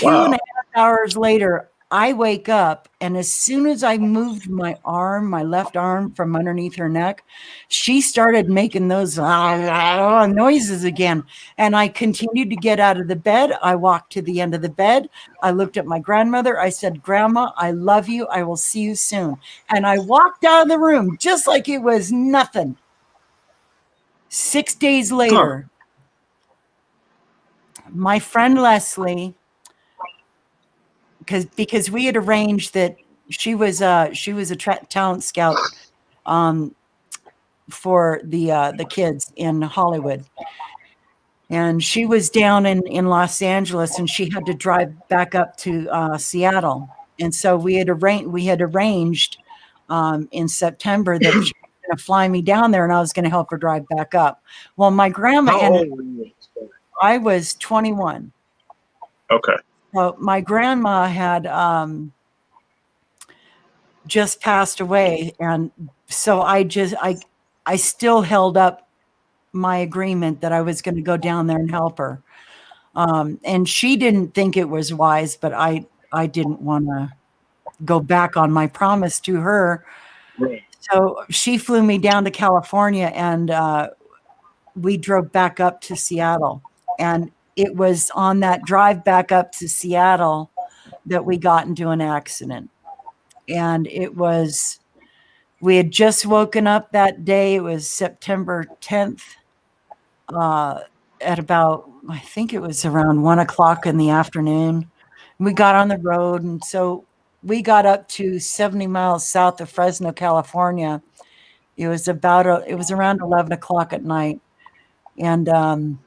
Wow. 2.5 hours later, I wake up, and as soon as I moved my left arm from underneath her neck, she started making those noises again. And I continued to get out of the bed. I walked to the end of the bed. I looked at my grandmother. I said, "Grandma, I love you. I will see you soon." And I walked out of the room just like it was nothing. 6 days later, my friend Leslie, because we had arranged that she was a talent scout for the kids in Hollywood, and she was down in Los Angeles, and she had to drive back up to Seattle, and so we had arranged in September that she was going to fly me down there, and I was going to help her drive back up. Well, my grandma How old were you? I was 21. Okay. Well, my grandma had just passed away, and so I still held up my agreement that I was going to go down there and help her. And she didn't think it was wise, but I didn't want to go back on my promise to her. Right. So she flew me down to California, and we drove back up to Seattle. And it was on that drive back up to Seattle that we got into an accident. And we had just woken up that day. It was September 10th at about, I think it was around 1:00 in the afternoon. We got on the road. And so we got up to 70 miles south of Fresno, California. It was around 11:00 at night. And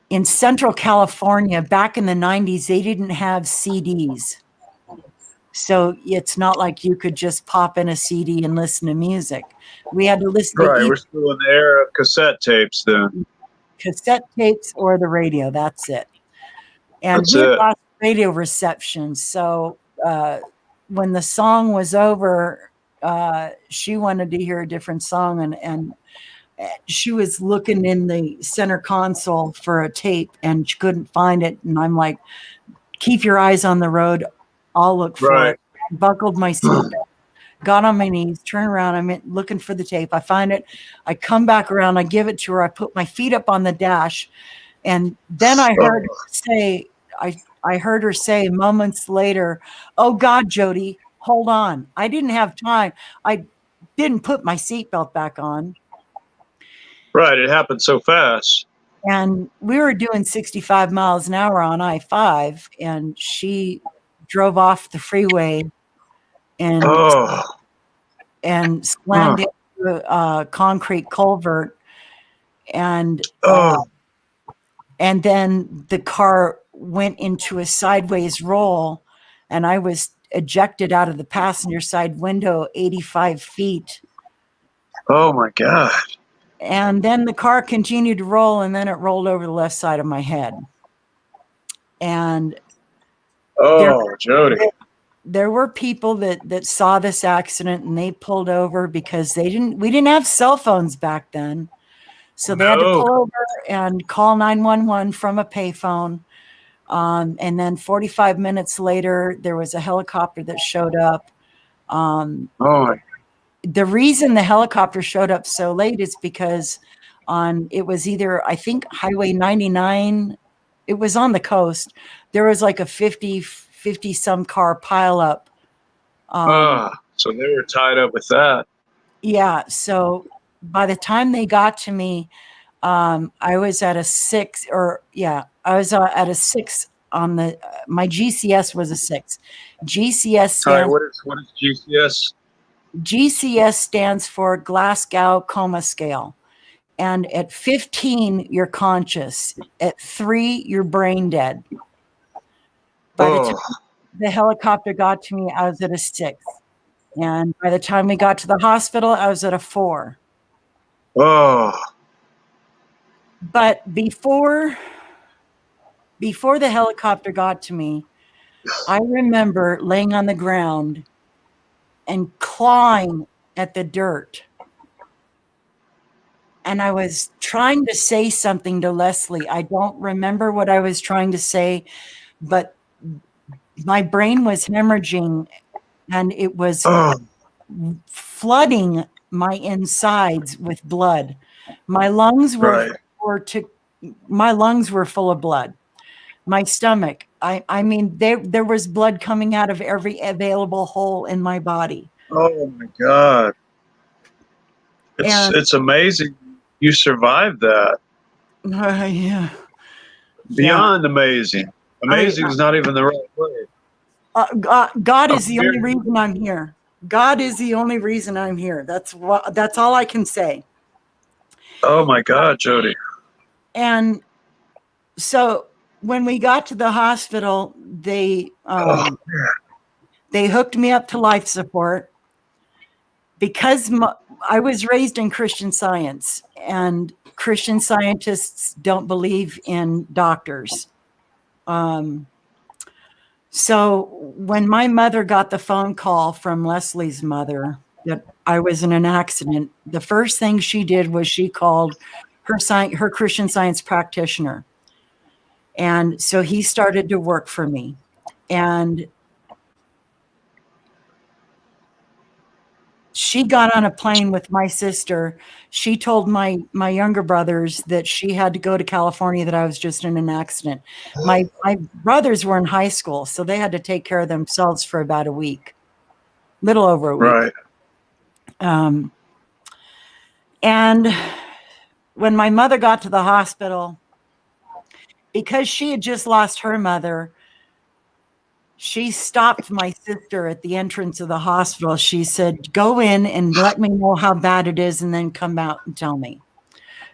in Central California, back in the 90s, they didn't have CDs. So it's not like you could just pop in a CD and listen to music. We had to listen to Right. either We're still in the era of cassette tapes then. cassette tapes or the radio. That's it. And That's we had it. lost radio reception. So when the song was over, she wanted to hear a different song, and she was looking in the center console for a tape and she couldn't find it. And I'm like, keep your eyes on the road. I'll look for Right. it. Buckled my seatbelt, got on my knees, turn around. I'm looking for the tape. I find it. I come back around. I give it to her. I put my feet up on the dash. And then I heard her say, I heard her say moments later, "Oh God, Jody, hold on. I didn't have time. I didn't put my seatbelt back on." Right. It happened so fast. And we were doing 65 miles an hour on I-5, and she drove off the freeway and Oh. slammed into a concrete culvert. And Oh. and then the car went into a sideways roll, and I was ejected out of the passenger side window 85 feet. Oh my God. And then the car continued to roll, and then it rolled over the left side of my head. And Oh, Jody. there were people that saw this accident, and they pulled over because we didn't have cell phones back then. So they had to pull over and call 911 from a payphone. And then 45 minutes later, there was a helicopter that showed up. The reason the helicopter showed up so late is because it was either, I think, Highway 99. It was on the coast. There was like a 50 some car pileup. So they were tied up with that. Yeah. So by the time they got to me, I was at a 6, I was at a 6 on my GCS was a 6. GCS stands. All right, what is GCS? GCS stands for Glasgow Coma Scale. And at 15, you're conscious. At 3, you're brain dead. By the time the helicopter got to me, I was at a 6. And by the time we got to the hospital, I was at a 4. Oh. But before the helicopter got to me, I remember laying on the ground and clawing at the dirt. And I was trying to say something to Leslie. I don't remember what I was trying to say, but my brain was hemorrhaging, and it was flooding my insides with blood. My lungs were my lungs were full of blood. My stomach, I mean, there was blood coming out of every available hole in my body. Oh my God. It's amazing you survived that. Yeah. Beyond amazing. Amazing is not even the right word. God is the only reason I'm here. God is the only reason I'm here. That's all I can say. Oh my God, Jody. And so when we got to the hospital, they hooked me up to life support because I was raised in Christian Science, and Christian scientists don't believe in doctors. So when my mother got the phone call from Leslie's mother that I was in an accident, the first thing she did was she called her Christian Science practitioner. And so he started to work for me. And she got on a plane with my sister. She told my younger brothers that she had to go to California, that I was just in an accident. My brothers were in high school, so they had to take care of themselves for about a week, little over a week. Right. And when my mother got to the hospital, because she had just lost her mother, she stopped my sister at the entrance of the hospital. She said, "Go in and let me know how bad it is, and then come out and tell me."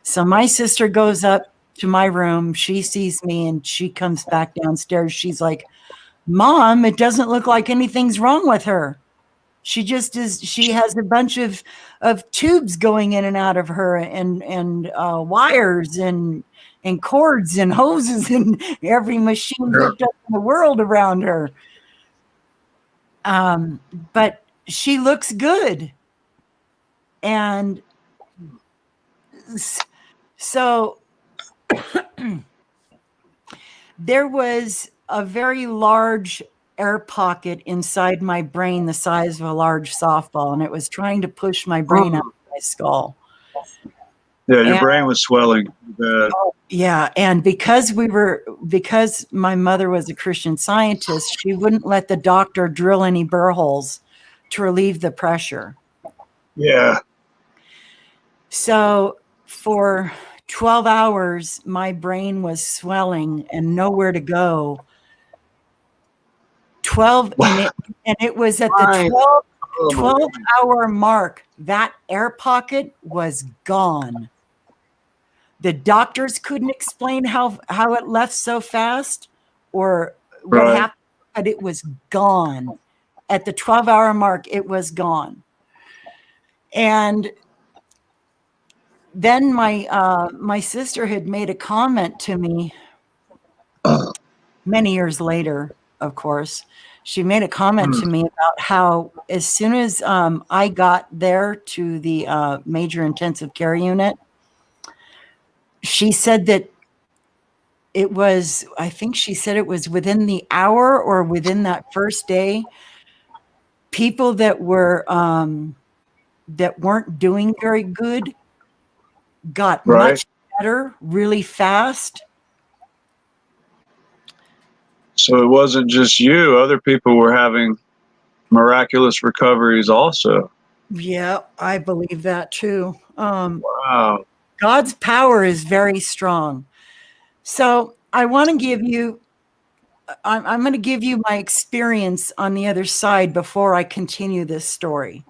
So my sister goes up to my room. She sees me, and she comes back downstairs. She's like, Mom, it doesn't look like anything's wrong with her. She just is. She has a bunch of tubes going in and out of her, and wires and cords and hoses and every machine hooked up in the world around her. But she looks good, and so there was a very large air pocket inside my brain the size of a large softball, and it was trying to push my brain out of my skull. Yeah, your brain was swelling. Yeah, and because my mother was a Christian Scientist, she wouldn't let the doctor drill any burr holes to relieve the pressure. Yeah. So for 12 hours, my brain was swelling and nowhere to go. 12, and it was at the 12-hour mark, that air pocket was gone. The doctors couldn't explain how it left so fast or what happened, but it was gone. At the 12-hour mark, it was gone. And then my sister had made a comment to me many years later, of course. She made a comment to me about how as soon as I got there to the major intensive care unit, she said that it was, I think she said it was within the hour or within that first day, people that weren't doing very good got much better really fast. So it wasn't just you. Other people were having miraculous recoveries also. Yeah, I believe that too. Wow. God's power is very strong. So I want to give you, I'm going to give you my experience on the other side before I continue this story.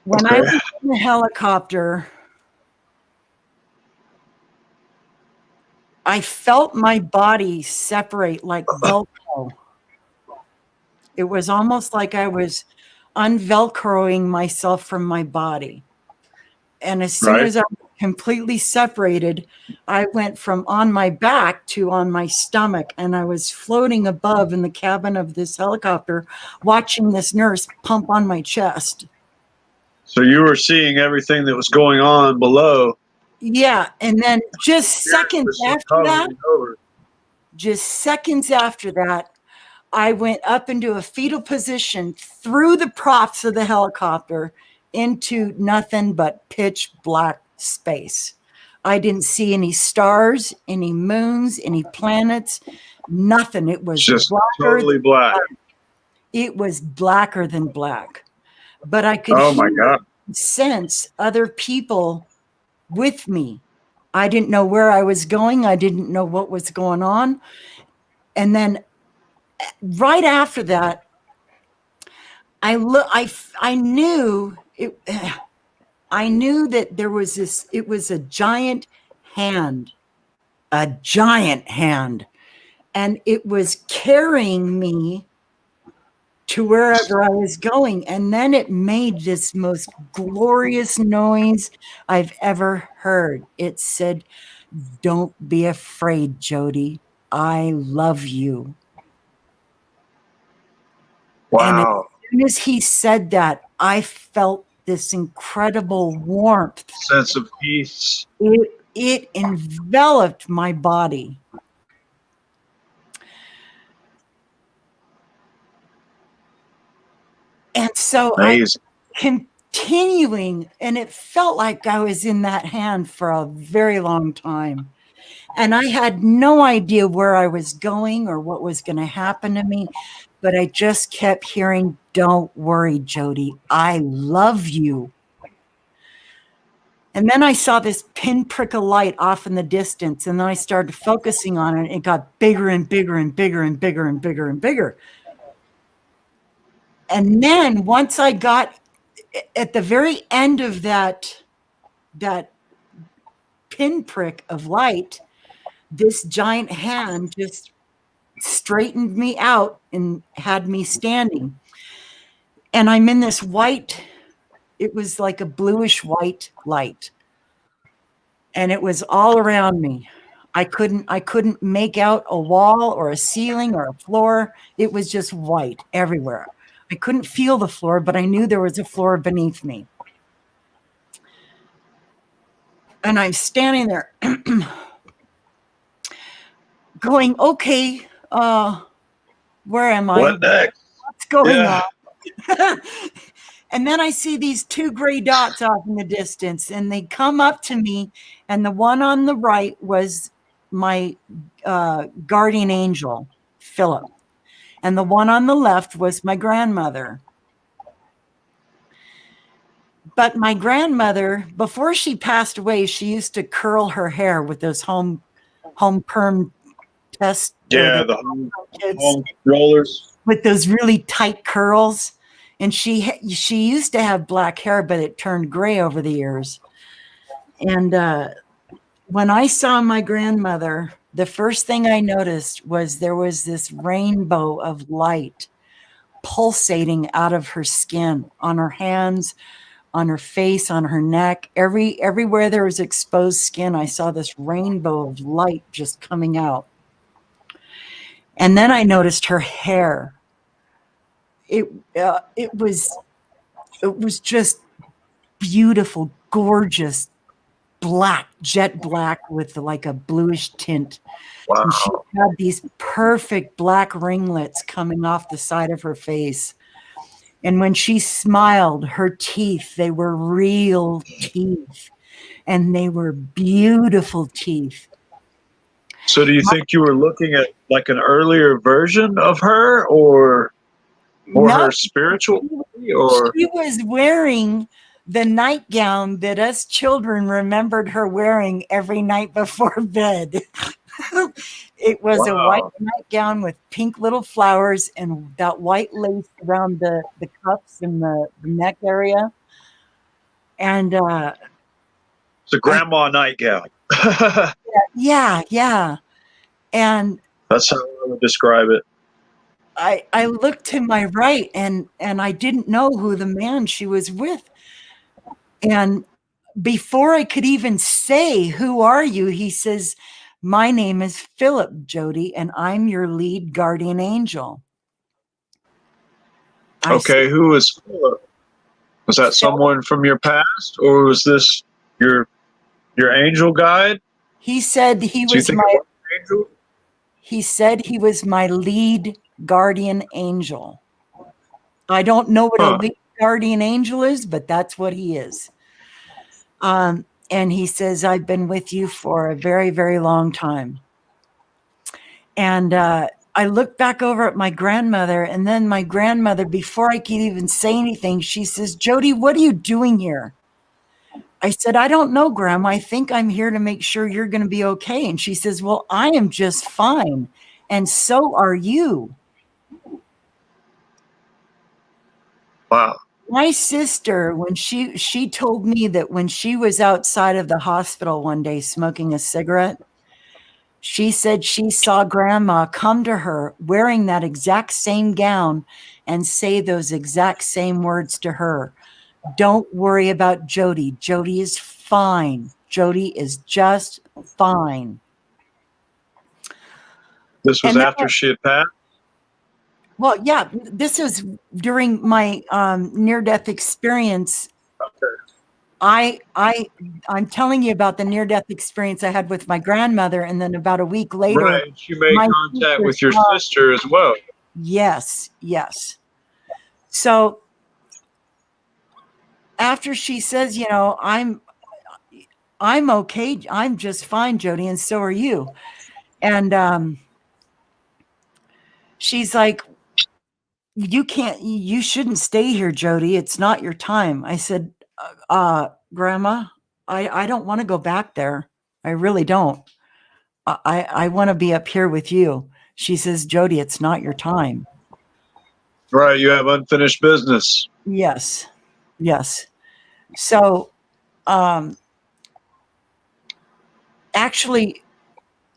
When I was in the helicopter, I felt my body separate like Velcro. It was almost like I was unvelcroing myself from my body. And as soon as I was completely separated, I went from on my back to on my stomach, and I was floating above in the cabin of this helicopter, watching this nurse pump on my chest. So you were seeing everything that was going on below. Yeah, and then just seconds after that, I went up into a fetal position through the props of the helicopter into nothing but pitch black space. I didn't see any stars, any moons, any planets, nothing. It was just totally black. It was blacker than black. But I could sense other people with me. I didn't know where I was going. I didn't know what was going on. And then right after that, I knew that there was this, it was a giant hand, and it was carrying me to wherever I was going. And then it made this most glorious noise I've ever heard. It said, "Don't be afraid, Jody. I love you." Wow. And as soon as he said that, I felt this incredible warmth. Sense of peace. It enveloped my body. And so Amazing. continuing, and it felt like I was in that hand for a very long time. And I had no idea where I was going or what was going to happen to me, but I just kept hearing, "Don't worry, Jody, I love you." And then I saw this pinprick of light off in the distance, and then I started focusing on it, and it got bigger and bigger and bigger and bigger and bigger and bigger. And then once I got at the very end of that pinprick of light, this giant hand just straightened me out and had me standing. And I'm in this white, it was like a bluish white light. And it was all around me. I couldn't make out a wall or a ceiling or a floor. It was just white everywhere. I couldn't feel the floor, but I knew there was a floor beneath me. And I'm standing there going, okay, where am I? What next? What's going on? And then I see these two gray dots off in the distance, and they come up to me, and the one on the right was my guardian angel, Philip, and the one on the left was my grandmother. But my grandmother, before she passed away, she used to curl her hair with those home perm test. Yeah, the home rollers with those really tight curls. And she used to have black hair, but it turned gray over the years. And when I saw my grandmother, the first thing I noticed was there was this rainbow of light pulsating out of her skin, on her hands, on her face, on her neck. Everywhere there was exposed skin, I saw this rainbow of light just coming out. And then I noticed her hair. It was just beautiful, gorgeous, black, jet black with like a bluish tint. Wow. And she had these perfect black ringlets coming off the side of her face. And when she smiled, her teeth, they were real teeth, and they were beautiful teeth. So do you think you were looking at like an earlier version of her, or her spiritual? Or she was wearing the nightgown that us children remembered her wearing every night before bed. It was a white nightgown with pink little flowers and that white lace around the cuffs and the neck area. And it's a grandma nightgown. Yeah. And that's how I would describe it. I looked to my right and I didn't know who the man she was with. And before I could even say, "Who are you?" he says, "My name is Philip, Jody, and I'm your lead guardian angel." Okay, who was Philip? Was that someone from your past, or was this your angel guide? He said he was my angel. He said he was my lead guardian angel. I don't know what a lead guardian angel is, but that's what he is. And he says, "I've been with you for a very, very long time." And I looked back over at my grandmother, and then my grandmother, before I could even say anything, she says, "Jody, what are you doing here?" I said, "I don't know, Grandma. I think I'm here to make sure you're going to be okay." And she says, "Well, I am just fine. And so are you." Wow. My sister, when she told me that when she was outside of the hospital one day smoking a cigarette, she said she saw Grandma come to her wearing that exact same gown and say those exact same words to her. "Don't worry about Jody. Jody is fine. Jody is just fine." This was after she had passed? Well, yeah, this was during my near-death experience. Okay. I'm telling you about the near-death experience I had with my grandmother, and then about a week later, right, you made contact with your sister as well. Yes. So after she says, I'm okay, I'm just fine, Jody, and so are you. And she's like, you shouldn't stay here, Jody. It's not your time. I said, Grandma, I don't want to go back there. I really don't. I want to be up here with you. She says, Jody, it's not your time. Right. You have unfinished business. Yes. So, actually,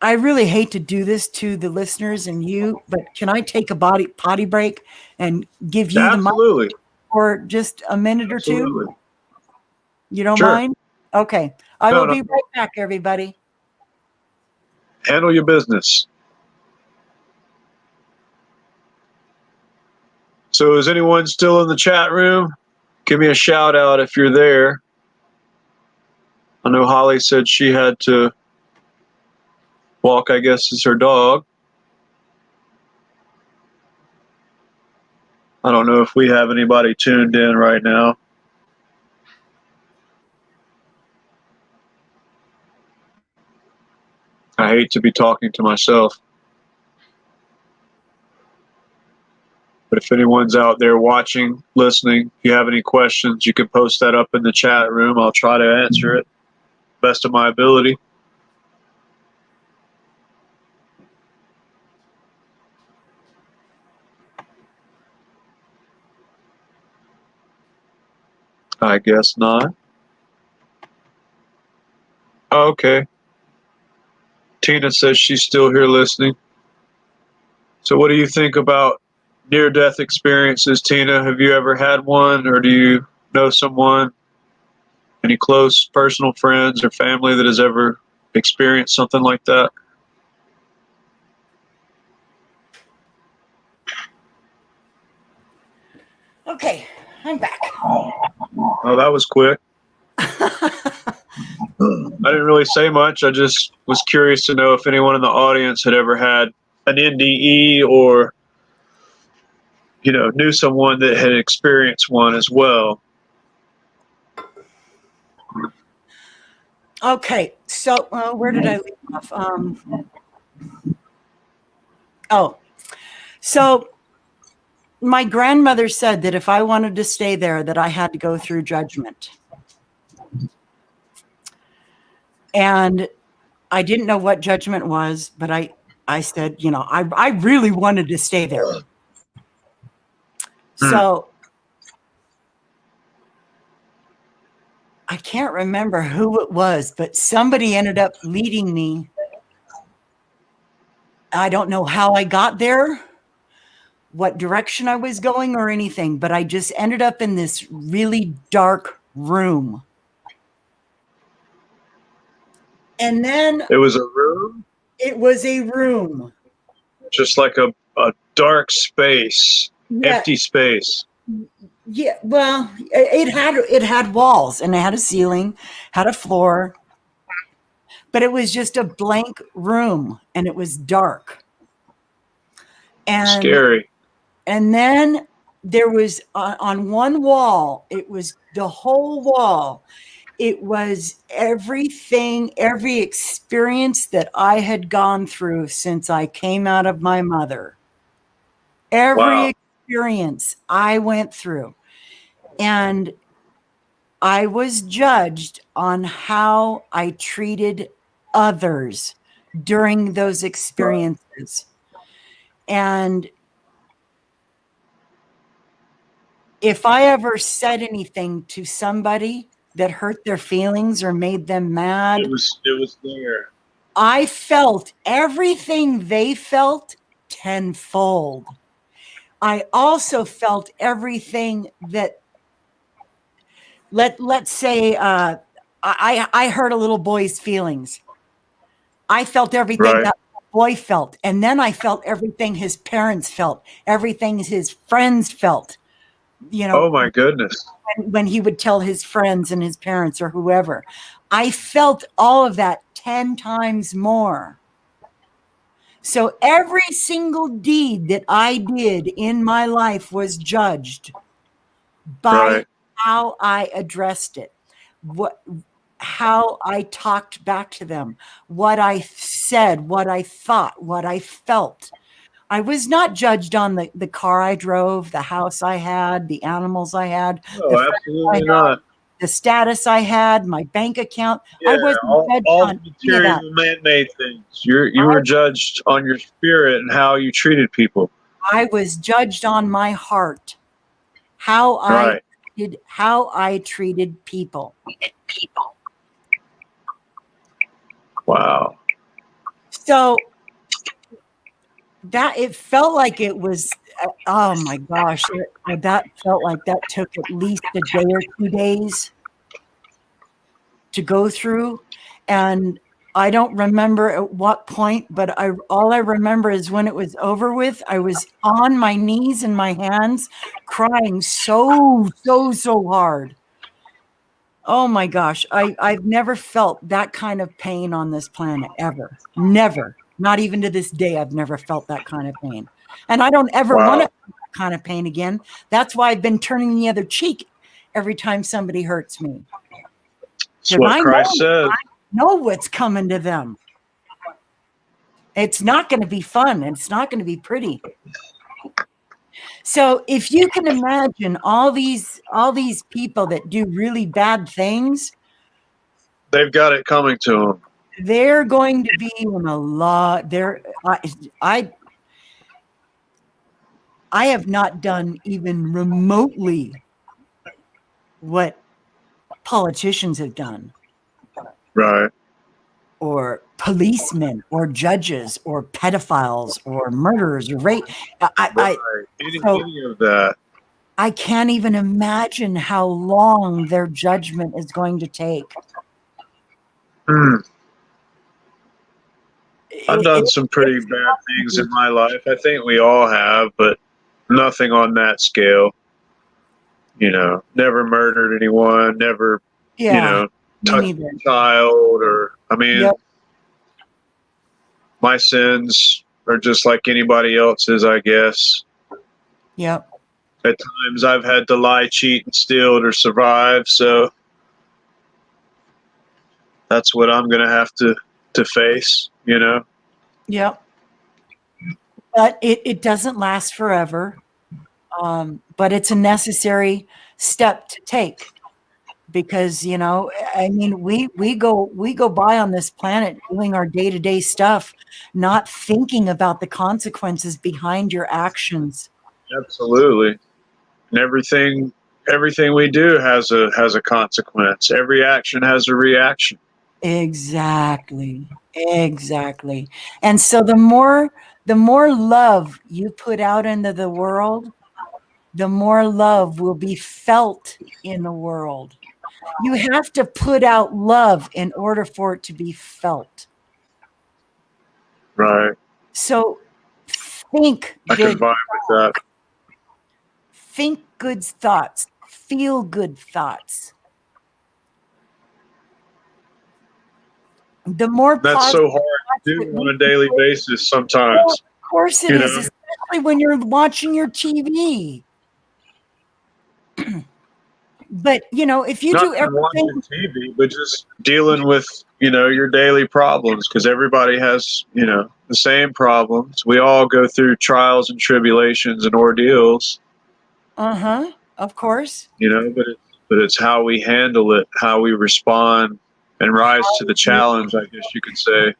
I really hate to do this to the listeners and you, but can I take a potty break and give you the mic Absolutely. for just a minute or two? Absolutely. You don't Sure. mind? Okay. I No, will no. be right back, everybody. Handle your business. So is anyone still in the chat room? Give me a shout out if you're there. I know Holly said she had to walk, I guess, is her dog. I don't know if we have anybody tuned in right now. I hate to be talking to myself. But if anyone's out there watching, listening, if you have any questions, you can post that up in the chat room. I'll try to answer it best of my ability. I guess not. Oh, okay. Tina says she's still here listening. So what do you think about near-death experiences, Tina? Have you ever had one, or do you know someone, any close personal friends or family that has ever experienced something like that? Okay, I'm back. Oh, that was quick. I didn't really say much. I just was curious to know if anyone in the audience had ever had an NDE or, knew someone that had experienced one as well. Okay, so where did I leave off? So my grandmother said that if I wanted to stay there, that I had to go through judgment. And I didn't know what judgment was, but I said, I really wanted to stay there. So I can't remember who it was, but somebody ended up leading me. I don't know how I got there, what direction I was going or anything, but I just ended up in this really dark room. And then It was a room? It was a room. Just like a dark space, empty space. Yeah, well, it had walls and it had a ceiling, had a floor, but it was just a blank room and it was dark. And scary. And then there was on one wall, it was the whole wall. It was everything, every experience that I had gone through since I came out of my mother. Every experience I went through. And I was judged on how I treated others during those experiences. And if I ever said anything to somebody that hurt their feelings or made them mad, it was there. I felt everything they felt tenfold. I also felt everything that let's say I hurt a little boy's feelings. I felt everything that boy felt, and then I felt everything his parents felt, everything his friends felt. Oh my goodness. When he would tell his friends and his parents or whoever, I felt all of that 10 times more. So every single deed that I did in my life was judged by how I addressed it, how I talked back to them, what I said, what I thought, what I felt. I was not judged on the car I drove, the house I had, the animals I had, absolutely not. The status I had, my bank account. Yeah, I wasn't judged all on material man-made things. You were judged on your spirit and how you treated people. I was judged on my heart, how I treated people. Wow. So that it felt like it was, oh my gosh, that felt like that took at least a day or 2 days to go through. And I don't remember at what point, but all I remember is when it was over with, I was on my knees and my hands crying so hard. Oh my gosh, I've never felt that kind of pain on this planet ever. Never. Not even to this day, I've never felt that kind of pain. And I don't ever want to feel that kind of pain again. That's why I've been turning the other cheek every time somebody hurts me. That's what Christ said. I know what's coming to them. It's not going to be fun. And it's not going to be pretty. So if you can imagine all these people that do really bad things, they've got it coming to them. They're going to be in a lot. I have not done even remotely what politicians have done. Right. Or policemen or judges or pedophiles or murderers or rape. Any of that. I can't even imagine how long their judgment is going to take. I've done some pretty bad things in my life. I think we all have, but nothing on that scale. You know, never murdered anyone, never, touched a child, or, my sins are just like anybody else's, I guess. Yep. At times I've had to lie, cheat, and steal to survive, so that's what I'm going to have to face, Yep. But it doesn't last forever. But it's a necessary step to take because, we go by on this planet doing our day-to-day stuff, not thinking about the consequences behind your actions. Absolutely. And everything we do has a consequence. Every action has a reaction. Exactly. And so the more love you put out into the world, the more love will be felt in the world. You have to put out love in order for it to be felt. Right. So think I can vibe with that. Think good thoughts. Feel good thoughts. The more that's so hard to do on a daily basis sometimes. Well, of course it is, especially when you're watching your TV. But if you do everything, watching TV, but just dealing with your daily problems, because everybody has the same problems. We all go through trials and tribulations and ordeals. Of course. But it's how we handle it, how we respond, and rise to the challenge, I guess you could say.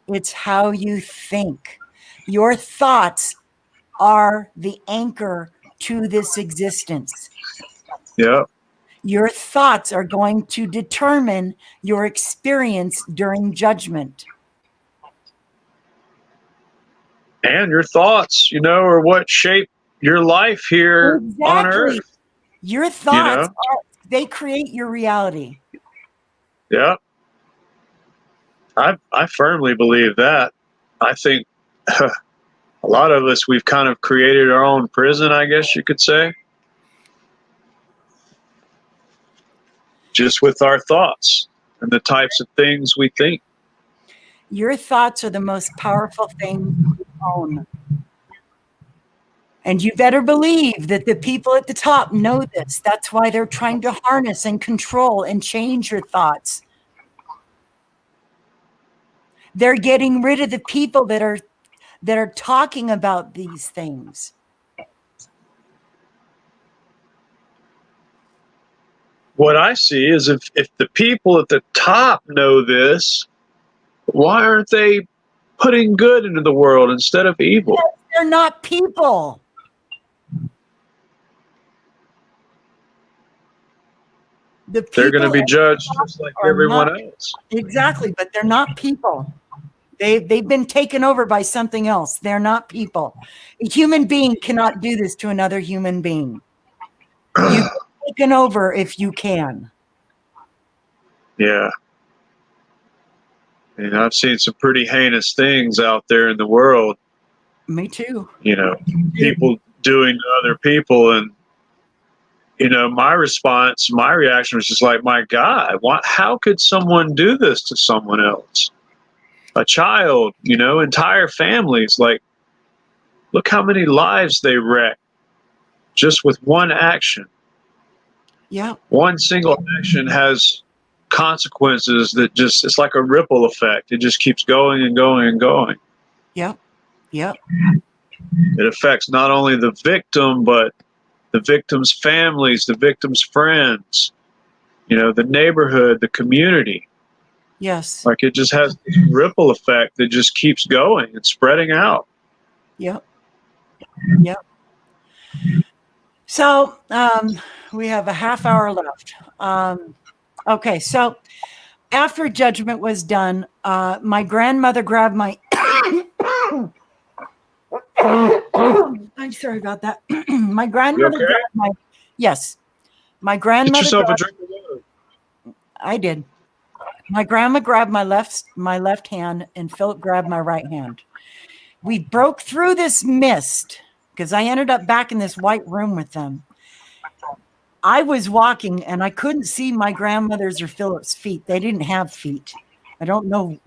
It's how you think. Your thoughts are the anchor to this existence. Yeah. Your thoughts are going to determine your experience during judgment. And your thoughts, are what shape your life here on Earth. Your thoughts, they create your reality. Yeah. I firmly believe that. I think a lot of us, we've kind of created our own prison, I guess you could say. Just with our thoughts and the types of things we think. Your thoughts are the most powerful thing you own. And you better believe that the people at the top know this. That's why they're trying to harness and control and change your thoughts. They're getting rid of the people that are talking about these things. What I see is if the people at the top know this, why aren't they putting good into the world instead of evil? Because they're not people. They're going to be judged just like everyone else. Exactly, but they're not people. They've been taken over by something else. They're not people. A human being cannot do this to another human being. You get taken over if you can. Yeah. And I've seen some pretty heinous things out there in the world, Me too. you know, people doing to other people. And, you know, my reaction was just like, my God, how could someone do this to someone else? A child, you know, entire families. Like, look how many lives they wreck just with one action. Yeah. One single action has consequences that just, it's like a ripple effect. It just keeps going and going and going. Yep. Yep. It affects not only the victim, but the victim's families, the victim's friends, you know, the neighborhood, the community. Yes. Like it just has this ripple effect that just keeps going and spreading out. Yep. Yep. So we have a half hour left. Okay, so after judgment was done, my grandmother grabbed my I'm sorry about that. My grandmother okay? grabbed my my Get grandmother yourself a grabbed, drink of water. I did. My grandma grabbed my left hand and Philip grabbed my right hand. We broke through this mist because I ended up back in this white room with them. I was walking and I couldn't see my grandmother's or Philip's feet. They didn't have feet. I don't know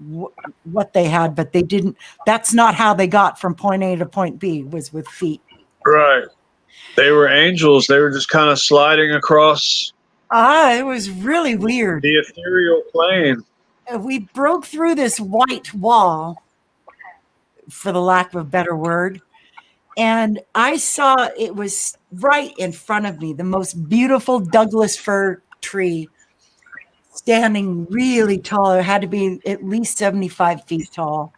what they had, but they didn't. That's not how they got from point A to point B, was with feet. Right. They were angels. They were just kind of sliding across It was really weird. the ethereal plane. We broke through this white wall, for the lack of a better word, and I saw it was right in front of me, the most beautiful Douglas fir tree, standing really tall. It had to be at least 75 feet tall.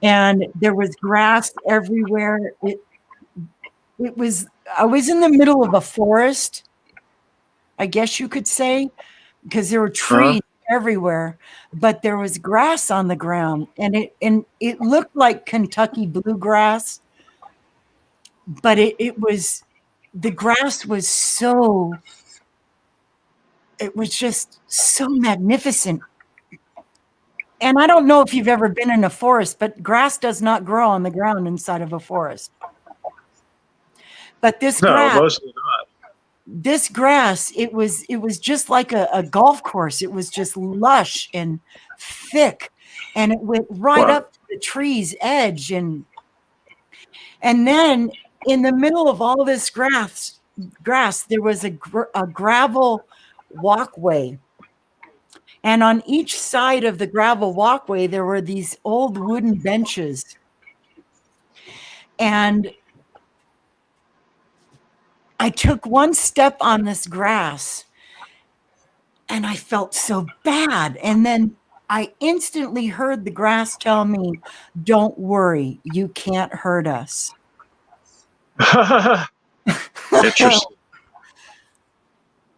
And there was grass everywhere. I was in the middle of a forest, I guess you could say, because there were trees everywhere, but there was grass on the ground, and it looked like Kentucky bluegrass, but the grass was it was just so magnificent. And I don't know if you've ever been in a forest, but grass does not grow on the ground inside of a forest. But this grass, Mostly not. it was just like a golf course. It was just lush and thick, and it went right up to the tree's edge. And then in the middle of all this grass, there was a gravel walkway. And on each side of the gravel walkway, there were these old wooden benches. And I took one step on this grass and I felt so bad. And then I instantly heard the grass tell me, "Don't worry, you can't hurt us." Interesting.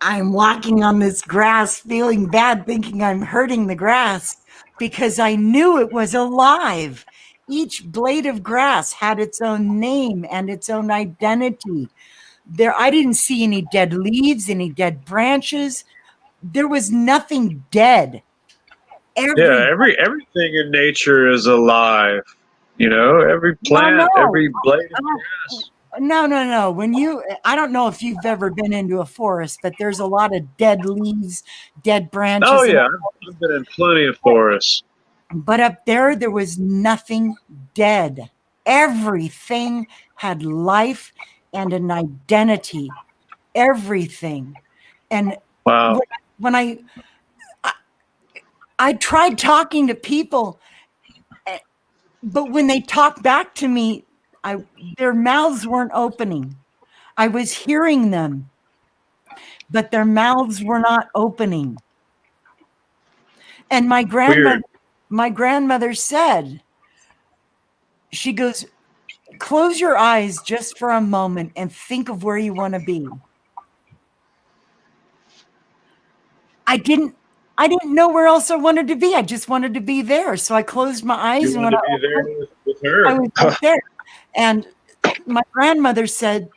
I'm walking on this grass feeling bad, thinking I'm hurting the grass because I knew it was alive. Each blade of grass had its own name and its own identity. I didn't see any dead leaves, any dead branches. There was nothing dead. Everything in nature is alive. You know, every plant, every blade of grass. No. I don't know if you've ever been into a forest, but there's a lot of dead leaves, dead branches. Oh yeah, I've been in plenty of forests. But up there was nothing dead. Everything had life and an identity. Everything. And wow. When I tried talking to people, but when they talked back to me, their mouths weren't opening. I was hearing them, but their mouths were not opening. And my grandmother said, she goes, "Close your eyes just for a moment and think of where you want to be." I didn't I didn't know where else I wanted to be. I just wanted to be there. So I closed my eyes, You and when wanted to be there with her. I was right there. And my grandmother said,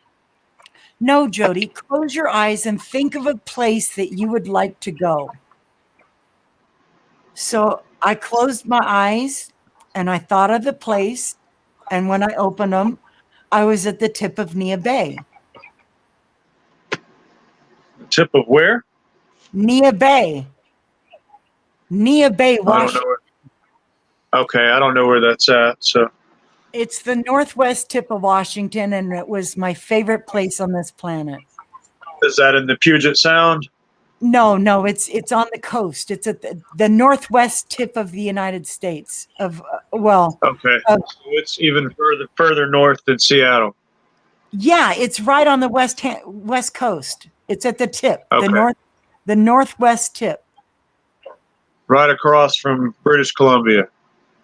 "No, Jody, close your eyes and think of a place that you would like to go." So I closed my eyes and I thought of the place. And when I opened them, I was at the tip of Nia Bay. Tip of where? Nia Bay. Nia Bay, I don't Washington. know where. Okay, I don't know where that's at. So It's the northwest tip of Washington, and it was my favorite place on this planet. is that in the Puget Sound? No, it's on the coast. It's at the northwest tip of the United States. Okay, so it's even further north than Seattle. Yeah, it's right on the west coast. It's at the tip, Okay. the northwest tip. Right across from British Columbia.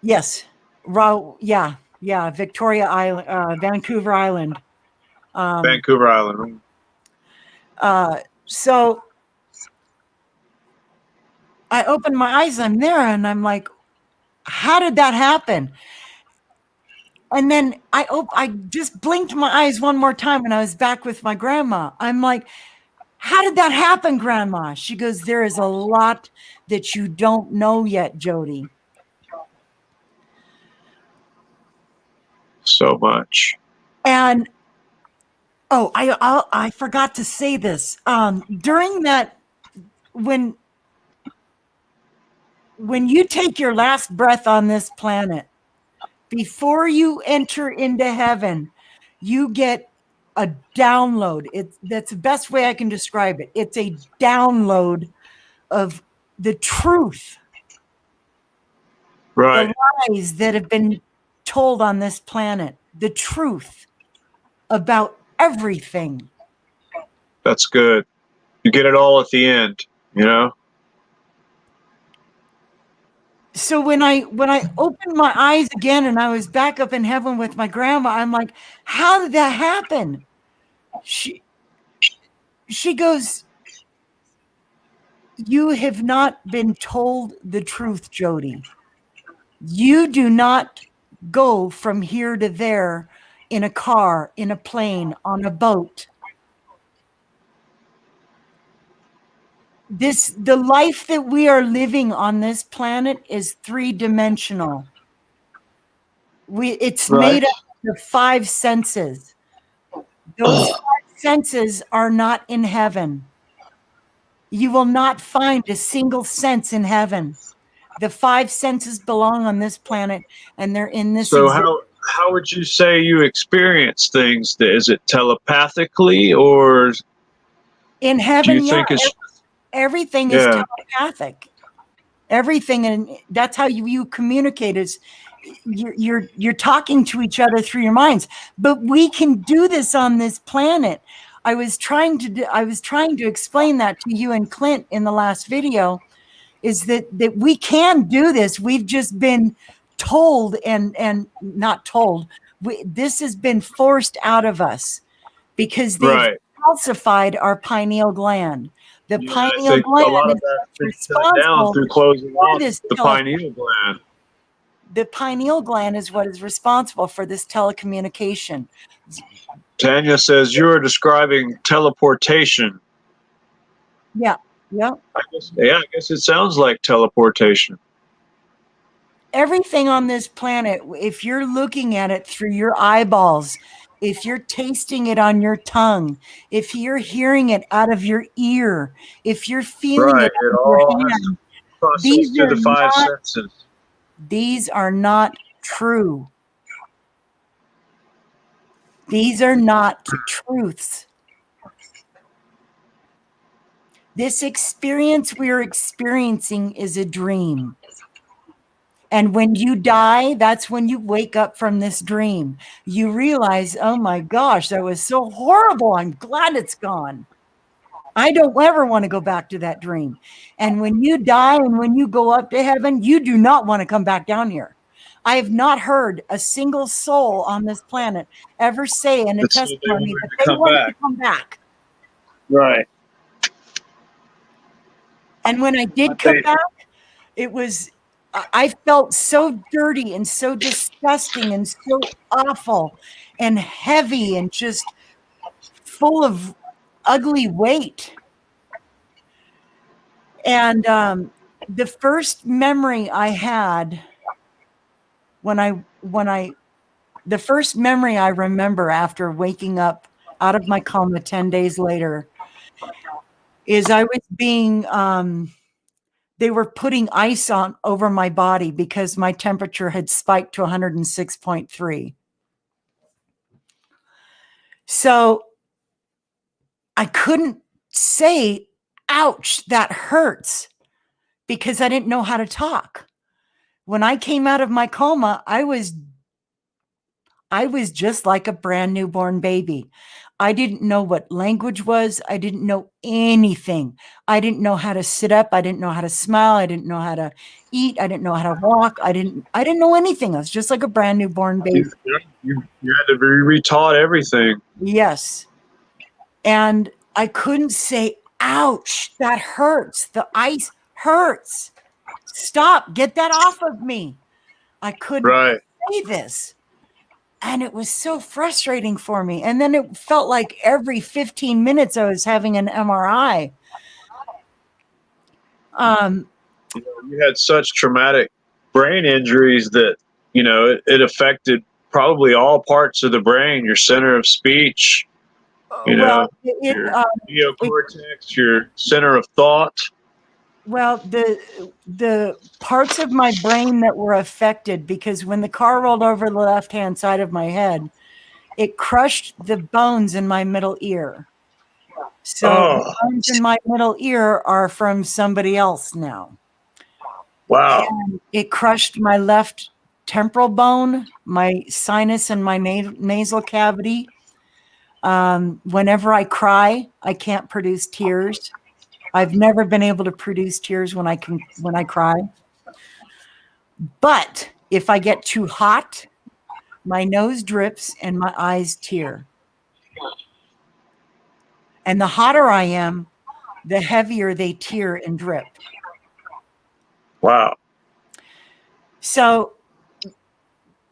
Yes, yeah, Victoria Island, Vancouver Island. Vancouver Island. So I opened my eyes. I'm there, and I'm like, "How did that happen?" And then I just blinked my eyes one more time, and I was back with my grandma. I'm like, "How did that happen, Grandma?" She goes, "There is a lot that you don't know yet, Jody." So much. And I forgot to say this. During that, when you take your last breath on this planet, before you enter into heaven, you get a download. That's the best way I can describe it. It's a download of the truth, Right. the lies that have been told on this planet, the truth about everything. That's good. You get it all at the end, you know? So when I opened my eyes again and I was back up in heaven with my grandma, I'm like, "How did that happen?" She goes, "You have not been told the truth, Jody. You do not go from here to there in a car, in a plane, on a boat. The life that we are living on this planet is three-dimensional. It's made up of 5 senses. Those 5 senses are not in heaven. You will not find a single sense in heaven. The 5 senses belong on this planet, and they're in this. So how would you say you experience things? Is it telepathically, or in do heaven? you think it's Everything is telepathic. Everything, and that's how you communicate. Is you're talking to each other through your minds. But we can do this on this planet. I was trying to explain that to you and Clint in the last video. Is that we can do this? We've just been told and not told. This has been forced out of us because they've calcified our pineal gland. The pineal gland is responsible through closing for off this. the pineal gland. The pineal gland is what is responsible for this telecommunication. Tanya says you're describing teleportation. Yeah. I guess it sounds like teleportation. Everything on this planet, if you're looking at it through your eyeballs, if you're tasting it on your tongue, if you're hearing it out of your ear, if you're feeling it out of your hand, these are the 5 senses. These are not true. These are not truths. This experience we're experiencing is a dream. And when you die, that's when you wake up from this dream. You realize, oh my gosh, that was so horrible. I'm glad it's gone. I don't ever want to go back to that dream. And when you die and when you go up to heaven, you do not want to come back down here. I have not heard a single soul on this planet ever say in a testimony that they want to come back. Right. And when I did come back, it was, I felt so dirty and so disgusting and so awful and heavy and just full of ugly weight. And the first memory I had the first memory I remember after waking up out of my coma 10 days later is I was being, they were putting ice on over my body because my temperature had spiked to 106.3. So I couldn't say, ouch, that hurts, because I didn't know how to talk. When I came out of my coma, I was just like a brand newborn baby. I didn't know what language was. I didn't know anything. I didn't know how to sit up. I didn't know how to smile. I didn't know how to eat. I didn't know how to walk. I didn't know anything. I was just like a brand newborn baby. You had to be retaught everything. Yes. And I couldn't say, ouch, that hurts. The ice hurts. Stop, get that off of me. I couldn't say this. And it was so frustrating for me. And then it felt like every 15 minutes I was having an MRI. You had such traumatic brain injuries that, it affected probably all parts of the brain, your center of speech, your neocortex, your center of thought. Well, the parts of my brain that were affected, because when the car rolled over the left-hand side of my head, it crushed the bones in my middle ear. So the bones in my middle ear are from somebody else now. Wow. And it crushed my left temporal bone, my sinus, and my nasal cavity. Whenever I cry, I can't produce tears. I've never been able to produce tears when I cry. But if I get too hot, my nose drips and my eyes tear. And the hotter I am, the heavier they tear and drip. Wow. So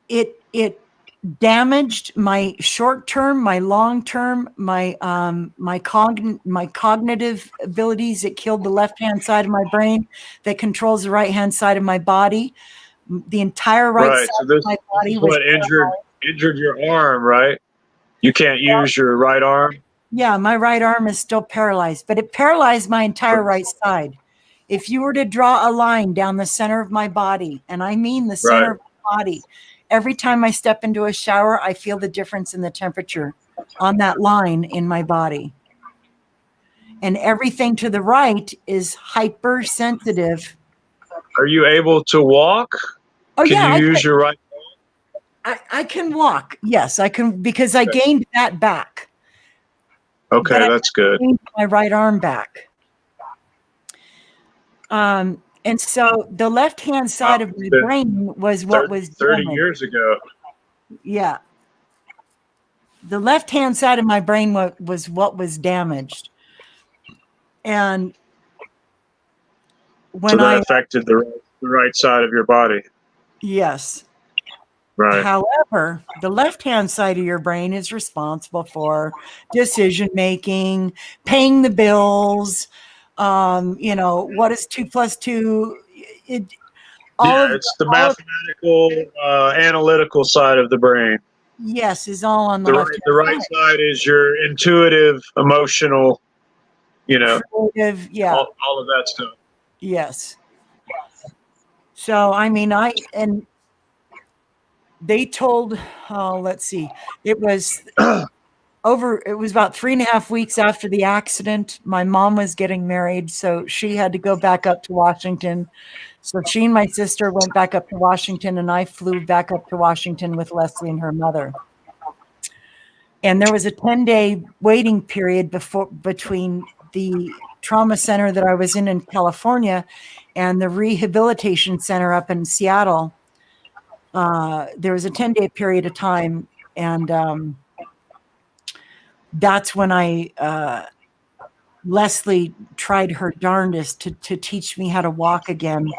it damaged my short term, my long term, my cognitive abilities. It killed the left hand side of my brain that controls the right hand side of my body. The entire right side of my body was injured your arm, right? You can't use your right arm. Yeah, my right arm is still paralyzed, but it paralyzed my entire right side. If you were to draw a line down the center of my body, and I mean the center of my body, every time I step into a shower, I feel the difference in the temperature on that line in my body. And everything to the right is hypersensitive. Are you able to walk? Oh, can you use your right arm? I can walk. Yes, I can, because I gained that back. Okay, that's good. My right arm back. And so the left-hand side of my brain was what was 30 years ago. Yeah. The left-hand side of my brain was what was damaged. And when so that affected the right side of your body. Yes. Right. However, the left-hand side of your brain is responsible for decision making, paying the bills, what is 2 + 2? It's the mathematical, analytical side of the brain. Yes, is all on the left. The right side is your intuitive, emotional, creative, all of that stuff. Yes. So, I mean, they told, let's see, it was it was about 3.5 weeks after the accident. My mom was getting married, so she had to go back up to Washington. So she and my sister went back up to Washington, and I flew back up to Washington with Leslie and her mother. And there was a 10-day waiting period between the trauma center that I was in California and the rehabilitation center up in Seattle. There was a 10-day period of time, and that's when I Leslie tried her darndest to teach me how to walk again,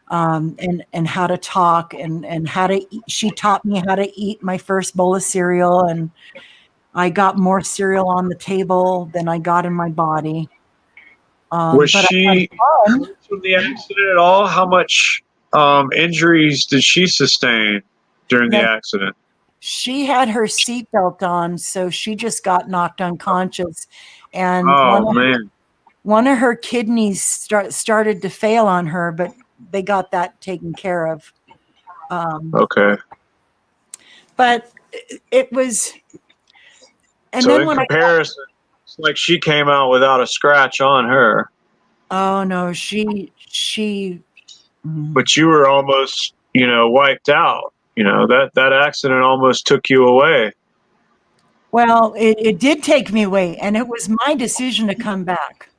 and how to talk, and how to eat. She taught me how to eat my first bowl of cereal, and I got more cereal on the table than I got in my body. Was But I had she fun. hurt from the accident at all? How much injuries did she sustain during the No, accident? she had her seatbelt on, so she just got knocked unconscious, and Oh man. one of her kidneys started to fail on her, but they got that taken care of. Okay. But it was, and So then in when comparison, it's like she came out without a scratch on her, oh no, she, but you were almost, wiped out. That accident almost took you away. well, it did take me away, and it was my decision to come back.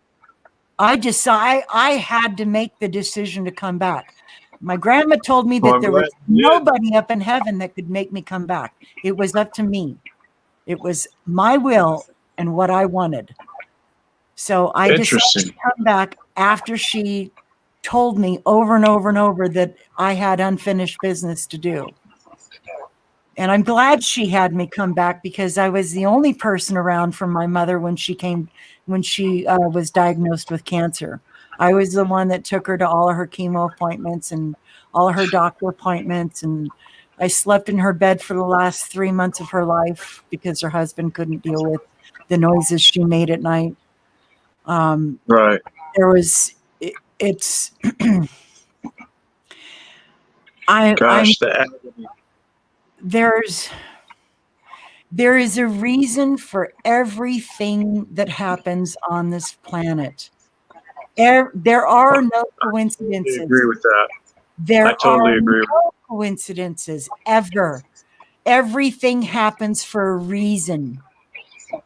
I had to make the decision to come back. My grandma told me Well, that I'm there glad was you did. nobody up in heaven that could make me come back. It was up to me. It was my will and what I wanted. So I decided to Interesting. come back after she told me over and over and over that I had unfinished business to do. And I'm glad she had me come back, because I was the only person around from my mother when she was diagnosed with cancer. I was the one that took her to all of her chemo appointments and all of her doctor appointments. And I slept in her bed for the last 3 months of her life because her husband couldn't deal with the noises she made at night. Right. There was, it's, I'm, Gosh, the agony. there is a reason for everything that happens on this planet. There are no I totally coincidences. agree with that. There I totally are agree. no coincidences ever. Everything happens for a reason.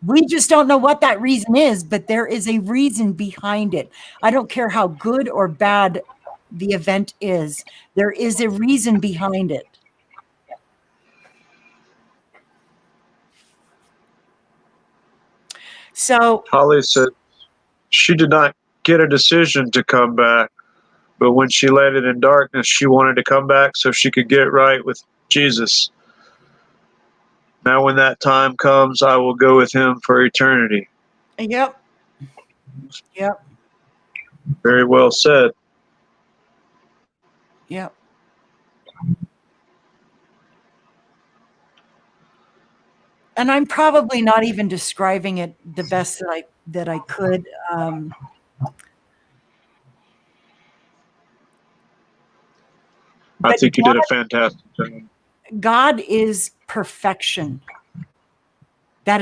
We just don't know what that reason is, but there is a reason behind it. I don't care how good or bad the event is. There is a reason behind it. So Holly said she did not get a decision to come back, but when she laid it in darkness, she wanted to come back so she could get right with Jesus. Now, when that time comes, I will go with him for eternity. yep. Very well said. Yep. And I'm probably not even describing it the best that I could. I But think you did a fantastic job. God is perfection. God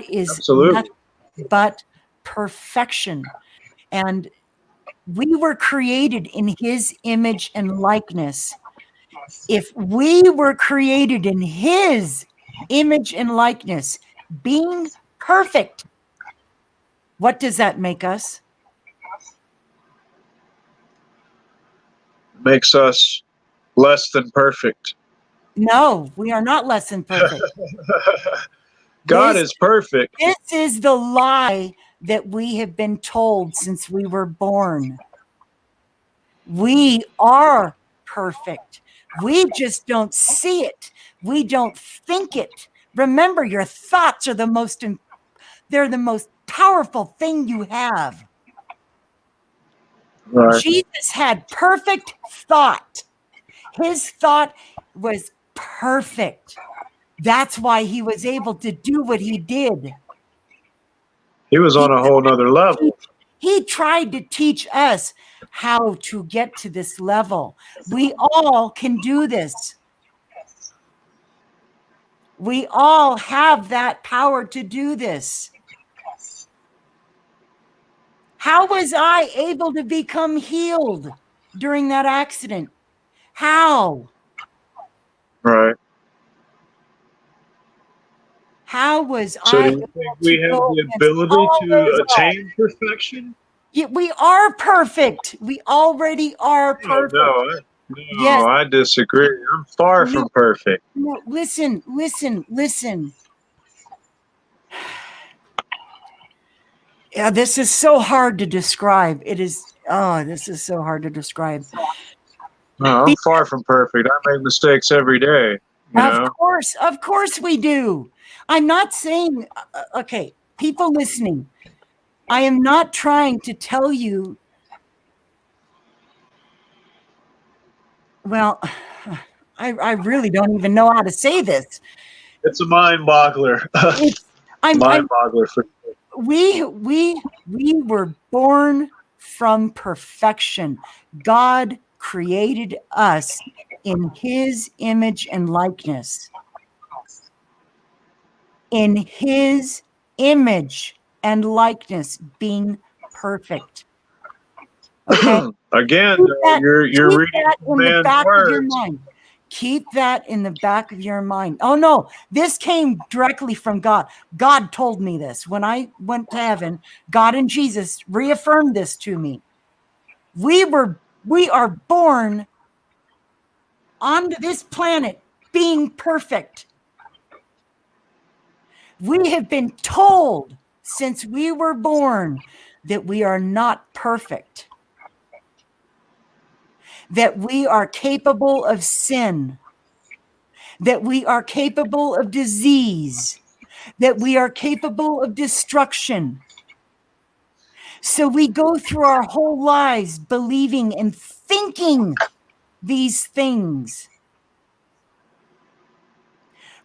is Absolutely. nothing but perfection. And we were created in his image and likeness. If we were created in his image and likeness, being perfect, what does that make us? Makes us less than perfect. No, we are not less than perfect. God is perfect. This is the lie that we have been told since we were born. We are perfect. We just don't see it. We don't think it. Remember, your thoughts are they're the most powerful thing you have. Right. Jesus had perfect thought. His thought was perfect. That's why he was able to do what he did. He was on a whole nother level. He tried to teach us how to get to this level. We all can do this. We all have that power to do this. How was I able to become healed during that accident? How? Right. How was So I do you able think to we have go the against ability all those to odds? attain perfection? Yeah, we are perfect. We already are perfect. Yes. I disagree. I'm far from perfect. No, listen. Yeah, this is so hard to describe. It is. Oh, this is so hard to describe. No, I'm far from perfect. I make mistakes every day. You know? Of course we do. I'm not saying, okay, people listening, I am not trying to tell you, well, I really don't even know how to say this. It's a mind boggler. Mind boggler for we were born from perfection. God created us in his image and likeness. In his image and likeness, being perfect. Okay. Again, you're reading man's words. Keep that in the back of your mind. Oh no, this came directly from God. God told me this when I went to heaven. God and Jesus reaffirmed this to me. We are born onto this planet being perfect. We have been told since we were born that we are not perfect, that we are capable of sin, that we are capable of disease, that we are capable of destruction. So we go through our whole lives believing and thinking these things.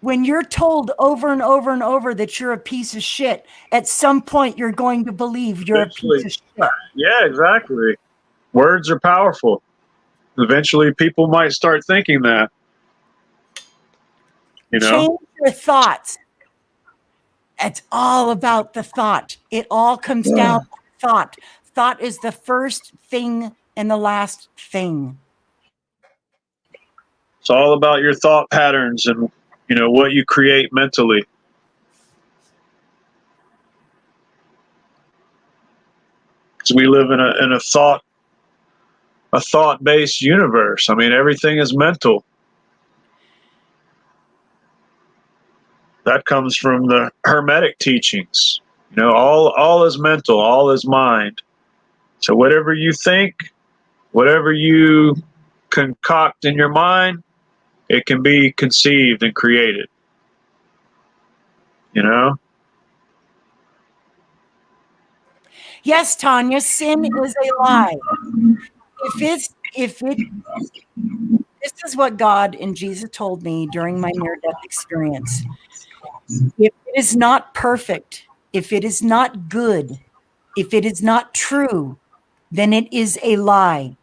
When you're told over and over and over that you're a piece of shit, at some point you're going to believe you're a piece of shit. Yeah, exactly. Words are powerful. Eventually people might start thinking that. You know? Change your thoughts. It's all about the thought. It all comes down to thought. Thought is the first thing and the last thing. It's all about your thought patterns and, you know, what you create mentally. Because we live in a thought-based universe. I mean, everything is mental. That comes from the Hermetic teachings. You know, all is mental, all is mind. So whatever you think, whatever you concoct in your mind, it can be conceived and created. You know? Yes, Tanya, sin is a lie. This is what God and Jesus told me during my near-death experience. If it is not perfect, if it is not good, if it is not true, then it is a lie.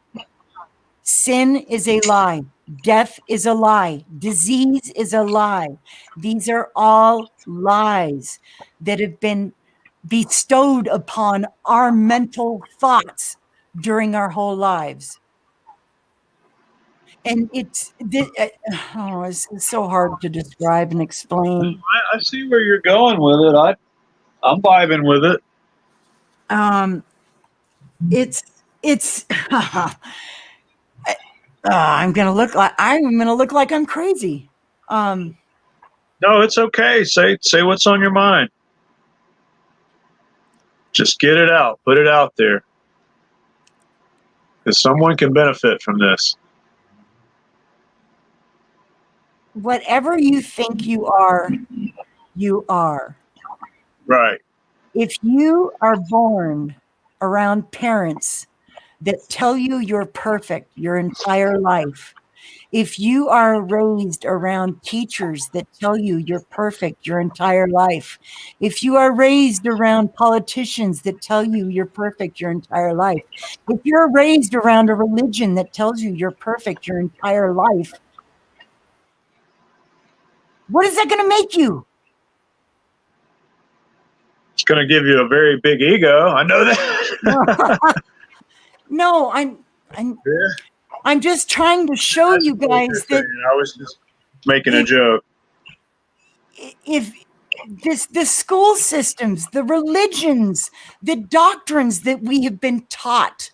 Sin is a lie. Death is a lie. Disease is a lie. These are all lies that have been bestowed upon our mental thoughts during our whole lives. And it's so hard to describe and explain. I see where you're going with it. I'm vibing with it. It's I'm gonna look like I'm crazy. No, it's okay. Say what's on your mind. Just get it out. Put it out there. Because someone can benefit from this. Whatever you think you are, you are. Right. If you are born around parents that tell you you're perfect your entire life, if you are raised around teachers that tell you you're perfect your entire life, if you are raised around politicians that tell you you're perfect your entire life, if you're raised around a religion that tells you you're perfect your entire life, what is that going to make you? It's going to give you a very big ego. I know that. No, I'm just trying to show you guys that I was just making a joke. If the school systems, the religions, the doctrines that we have been taught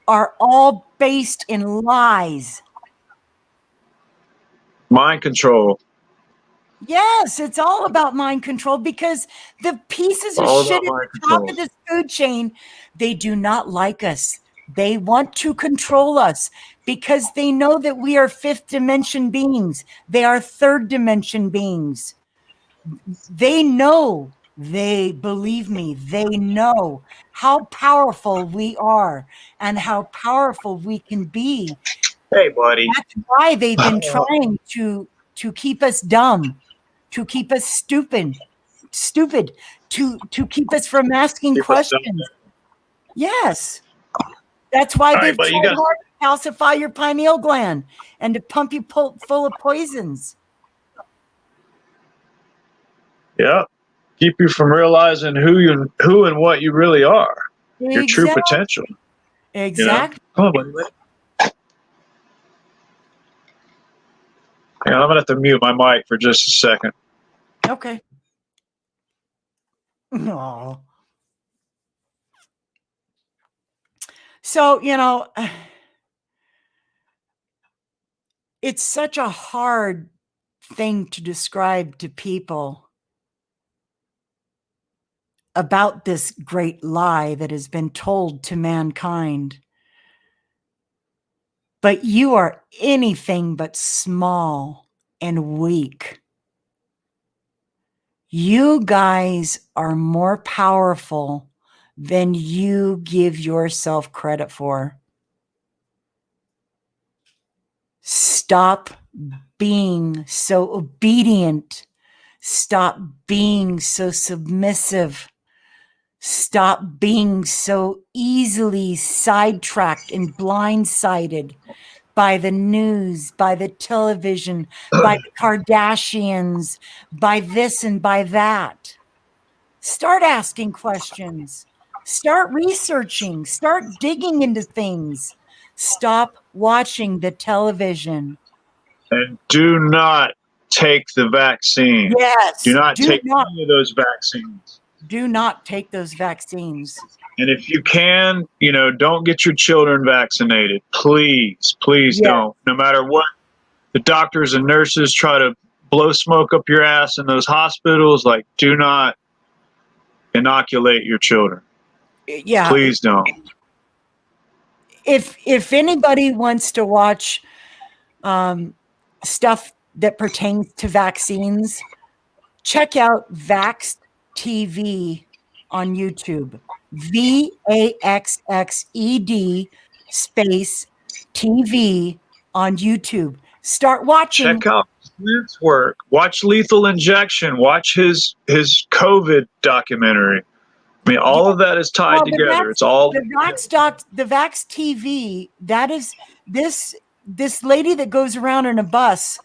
are all based in lies. Mind control. Yes, it's all about mind control because the pieces of All shit about at mind the top control. of this food chain, they do not like us. They want to control us because they know that we are fifth dimension beings. They are third dimension beings. They know, they believe me, they know how powerful we are and how powerful we can be. Hey, buddy. That's why they've been trying to keep us dumb, to keep us stupid, to keep us from asking Keep us done. questions. Yes. That's why All right, they've buddy, you tried got. hard to calcify your pineal gland and to pump you full of poisons. Yeah. Keep you from realizing who and what you really are. Your true Exactly. potential. Exactly. Come on, buddy. Hang on, I'm gonna have to mute my mic for just a second. Okay. Aw. So, it's such a hard thing to describe to people about this great lie that has been told to mankind. But you are anything but small and weak. You guys are more powerful than you give yourself credit for. Stop being so obedient. Stop being so submissive. Stop being so easily sidetracked and blindsided by the news, by the television, by the Kardashians, by this and by that. Start asking questions. Start researching. Start digging into things. Stop watching the television. And do not take the vaccine. Yes. Do not take any of those vaccines. Do not take those vaccines. And if you can, don't get your children vaccinated. Please, please don't. No matter what the doctors and nurses try to blow smoke up your ass in those hospitals, like, do not inoculate your children. Yeah. Please don't. If anybody wants to watch stuff that pertains to vaccines, check out Vaxxed TV on YouTube. VAXXED space TV on YouTube. Start watching. Check out Clint's work. Watch Lethal Injection. Watch his COVID documentary. I mean, all of that is tied together. It's all the Vax TV. That is this lady that goes around in a bus,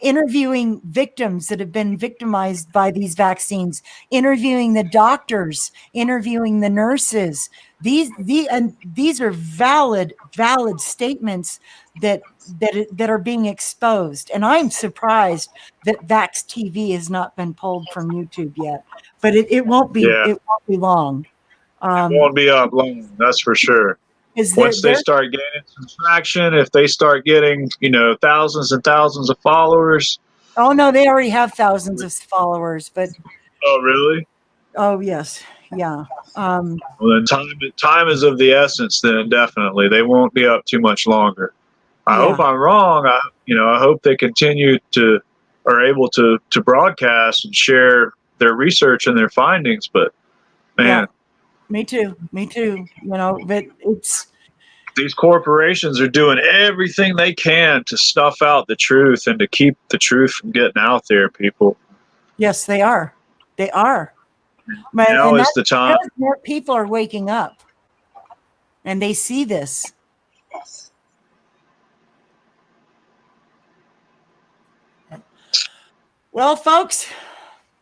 interviewing victims that have been victimized by these vaccines, interviewing the doctors, interviewing the nurses. These are valid statements that are being exposed. And I'm surprised that Vax TV has not been pulled from YouTube yet, but it won't be. Yeah. It won't be long. It won't be up long, that's for sure. Once they start getting some traction, if they start getting, thousands and thousands of followers. Oh no, they already have thousands of followers, but. Oh really? Oh yes, yeah. Well, then time is of the essence. Then definitely they won't be up too much longer. I hope I'm wrong. I hope they continue to are able to broadcast and share their research and their findings. But man. Me too. But it's these corporations are doing everything they can to snuff out the truth and to keep the truth from getting out there, people. Yes, they are. They are. Now is the time. More people are waking up and they see this. Well, folks,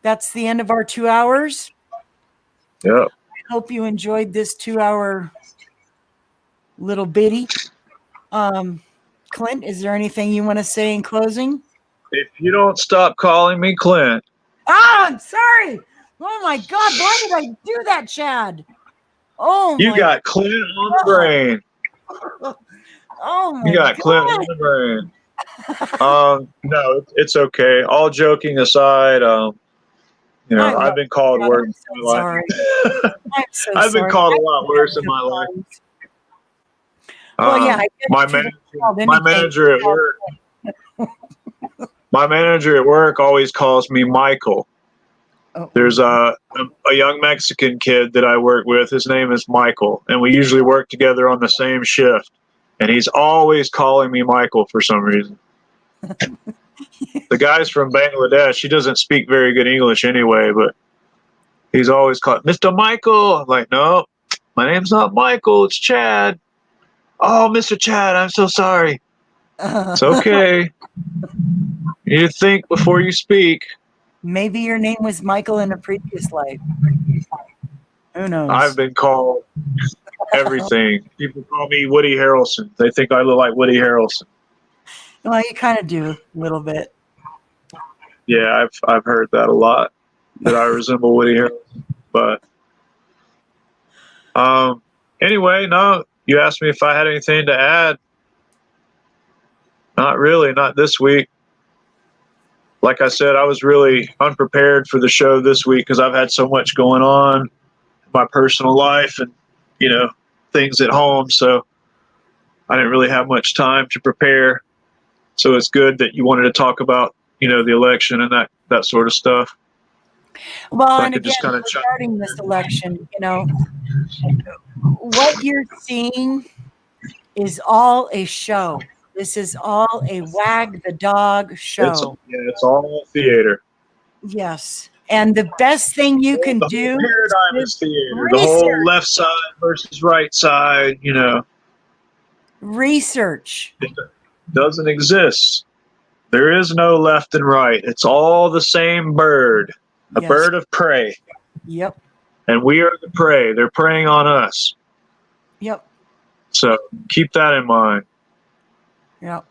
that's the end of our 2 hours. Yeah. I hope you enjoyed this 2 hour little bitty. Clint, is there anything you want to say in closing? If you don't stop calling me Clint. I'm sorry. Oh my God, why did I do that, Chad? Oh, you got Clint on the brain. Oh my God. You got Clint on the brain. No, it's okay. All joking aside, I love I've been called God, worse I'm in so my sorry. life. I'm so I've been sorry. called a I lot think that's worse in good my life. times. Well, yeah, I guess My if you've manager, been called my anything, manager at work, my manager at work always calls me Michael. oh, There's a young Mexican kid that I work with. His name is Michael, and we usually work together on the same shift. And he's always calling me Michael for some reason. The guy's from Bangladesh. He doesn't speak very good English anyway, but he's always called Mr. Michael. I'm like, no, my name's not Michael. It's Chad. Oh, Mr. Chad, I'm so sorry. It's okay. You think before you speak. maybe your name was Michael in a previous life. Who knows? I've been called everything. People call me Woody Harrelson. They think I look like Woody Harrelson. Well, you kind of do a little bit. Yeah, I've heard that a lot, that I resemble Woody Harrelson. But anyway, no, you asked me if I had anything to add. Not really, not this week. Like I said, I was really unprepared for the show this week because I've had so much going on in my personal life and, things at home. So I didn't really have much time to prepare. So it's good that you wanted to talk about, the election and that sort of stuff. Well, I and could again, just kind of regarding this election, what you're seeing is all a show. This is all a wag the dog show. it's all theater. Yes. And the best thing you can The do whole paradigm is is theater. The research. whole left side versus right side, Research. it doesn't exist. There is no left and right. It's all the same bird, a Yes. bird of prey. Yep. And we are the prey. They're preying on us. Yep. So keep that in mind. Yep.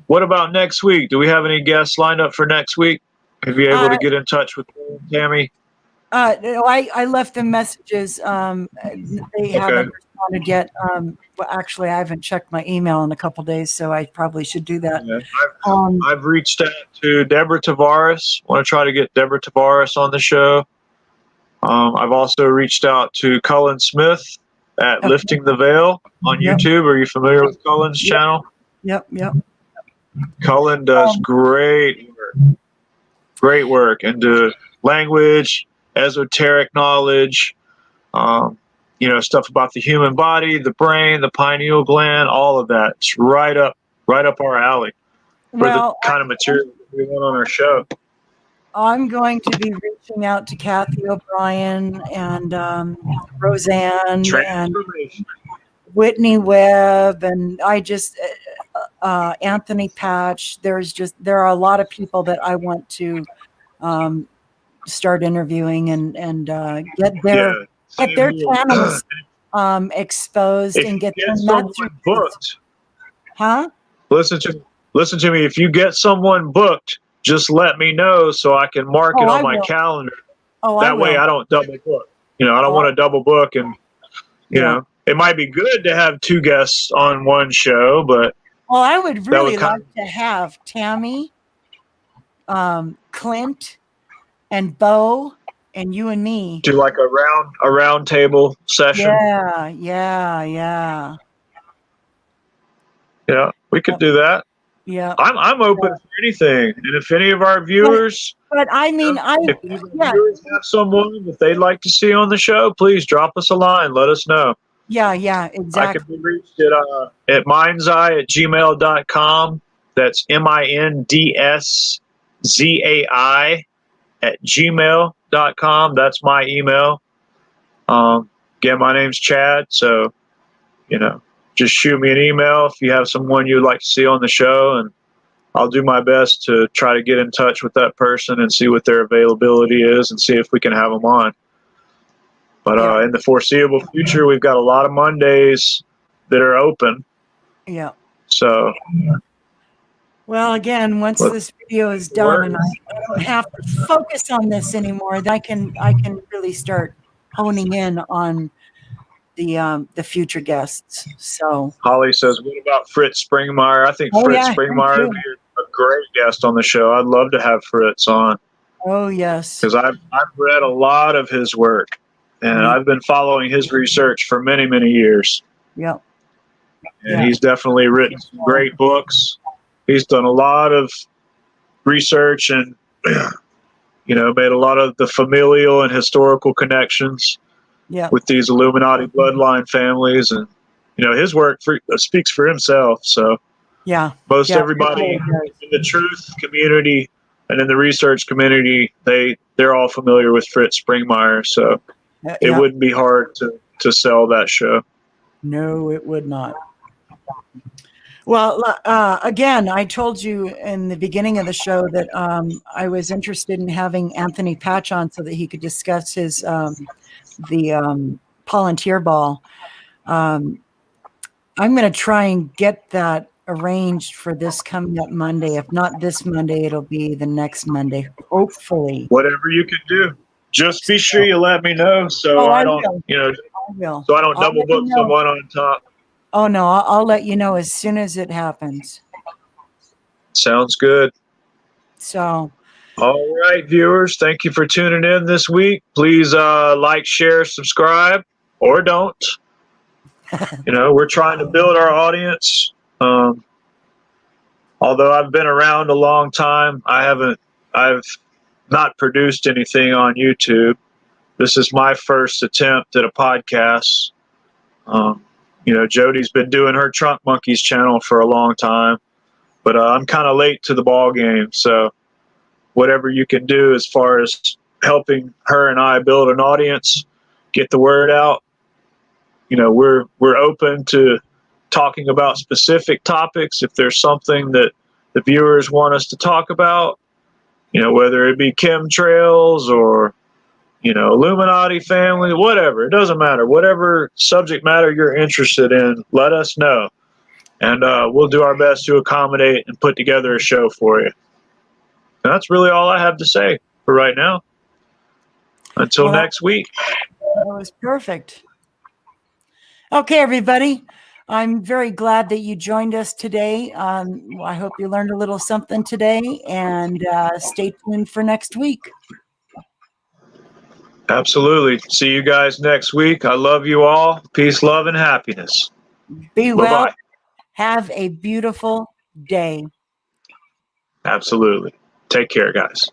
What about next week? Do we have any guests lined up for next week? Have you able to get in touch with Tammy? No, I left them messages. They haven't responded yet. Well, actually, I haven't checked my email in a couple days, so I probably should do that. Yeah. I've reached out to Deborah Tavares. Want to try to get Deborah Tavares on the show. I've also reached out to Cullen Smith at Lifting the Veil on YouTube. Are you familiar with Cullen's channel? Yep. Cullen does great work into language, esoteric knowledge, stuff about the human body, the brain, the pineal gland, all of that. It's right up our alley for the kind of material that we want on our show. I'm going to be reaching out to Kathy O'Brien and Roseanne and Whitney Webb, and Anthony Patch. There are a lot of people that I want to start interviewing and get their channels exposed and get their someone booked. Huh? Listen to me. If you get someone booked, just let me know so I can mark it on my calendar. That way I don't double book. I don't want to double book, and it might be good to have two guests on one show, but I would really like to have Tammy, Clint, and Bo, and you and me do like a round table session. Yeah. Yeah, we could do that. Yeah, I'm open for anything, and if any of our viewers, if viewers have someone that they'd like to see on the show, please drop us a line. Let us know. Yeah, exactly. I can be reached at mindzai@gmail.com. That's MINDSZAI@gmail.com. That's my email. Again, my name's Chad. So, just shoot me an email if you have someone you'd like to see on the show, and I'll do my best to try to get in touch with that person and see what their availability is and see if we can have them on. But in the foreseeable future, we've got a lot of Mondays that are open. Yeah. So. Well, again, once this video is done and I don't have to focus on this anymore, then I can really start honing in on the future guests. So Holly says, what about Fritz Springmeier? I think Oh, Fritz yeah, me Springmeier too. would be a great guest on the show. I'd love to have Fritz on oh yes, because I've read a lot of his work and Me- I've been following his research for many, many years. yep, And Yeah. he's definitely written some great books. He's done a lot of research and, made a lot of the familial and historical connections yeah, with these Illuminati bloodline families. And, his work speaks for himself. So yeah. most Yeah, it everybody really does. in the truth community and in the research community, they're all familiar with Fritz Springmeier. So it Yeah. wouldn't be hard to sell that show. No, it would not. Well, again, I told you in the beginning of the show that I was interested in having Anthony Patch on so that he could discuss his the Palantir ball. I'm going to try and get that arranged for this coming up Monday. If not this Monday, it'll be the next Monday, hopefully. Whatever you can do, just be sure you let me know so Oh, I I don't, will. I will. so I don't I'll double let you book know. someone on top. Oh no, I'll let you know as soon as it happens. Sounds good. So, All right, viewers, thank you for tuning in this week. Please like, share, subscribe, or don't. We're trying to build our audience. Although I've been around a long time, I've not produced anything on YouTube. This is my first attempt at a podcast. Jody's been doing her Trunk Monkeys channel for a long time, but I'm kind of late to the ball game. So whatever you can do as far as helping her and I build an audience, get the word out. We're open to talking about specific topics. If there's something that the viewers want us to talk about, whether it be chemtrails or Illuminati family, whatever. It doesn't matter. Whatever subject matter you're interested in, let us know. And we'll do our best to accommodate and put together a show for you. And that's really all I have to say for right now. Until next week. that was perfect. Okay, everybody. I'm very glad that you joined us today. I hope you learned a little something today, and stay tuned for next week. Absolutely. See you guys next week. I love you all. Peace, love, and happiness. Be well. Bye-bye. Have a beautiful day. Absolutely. Take care, guys.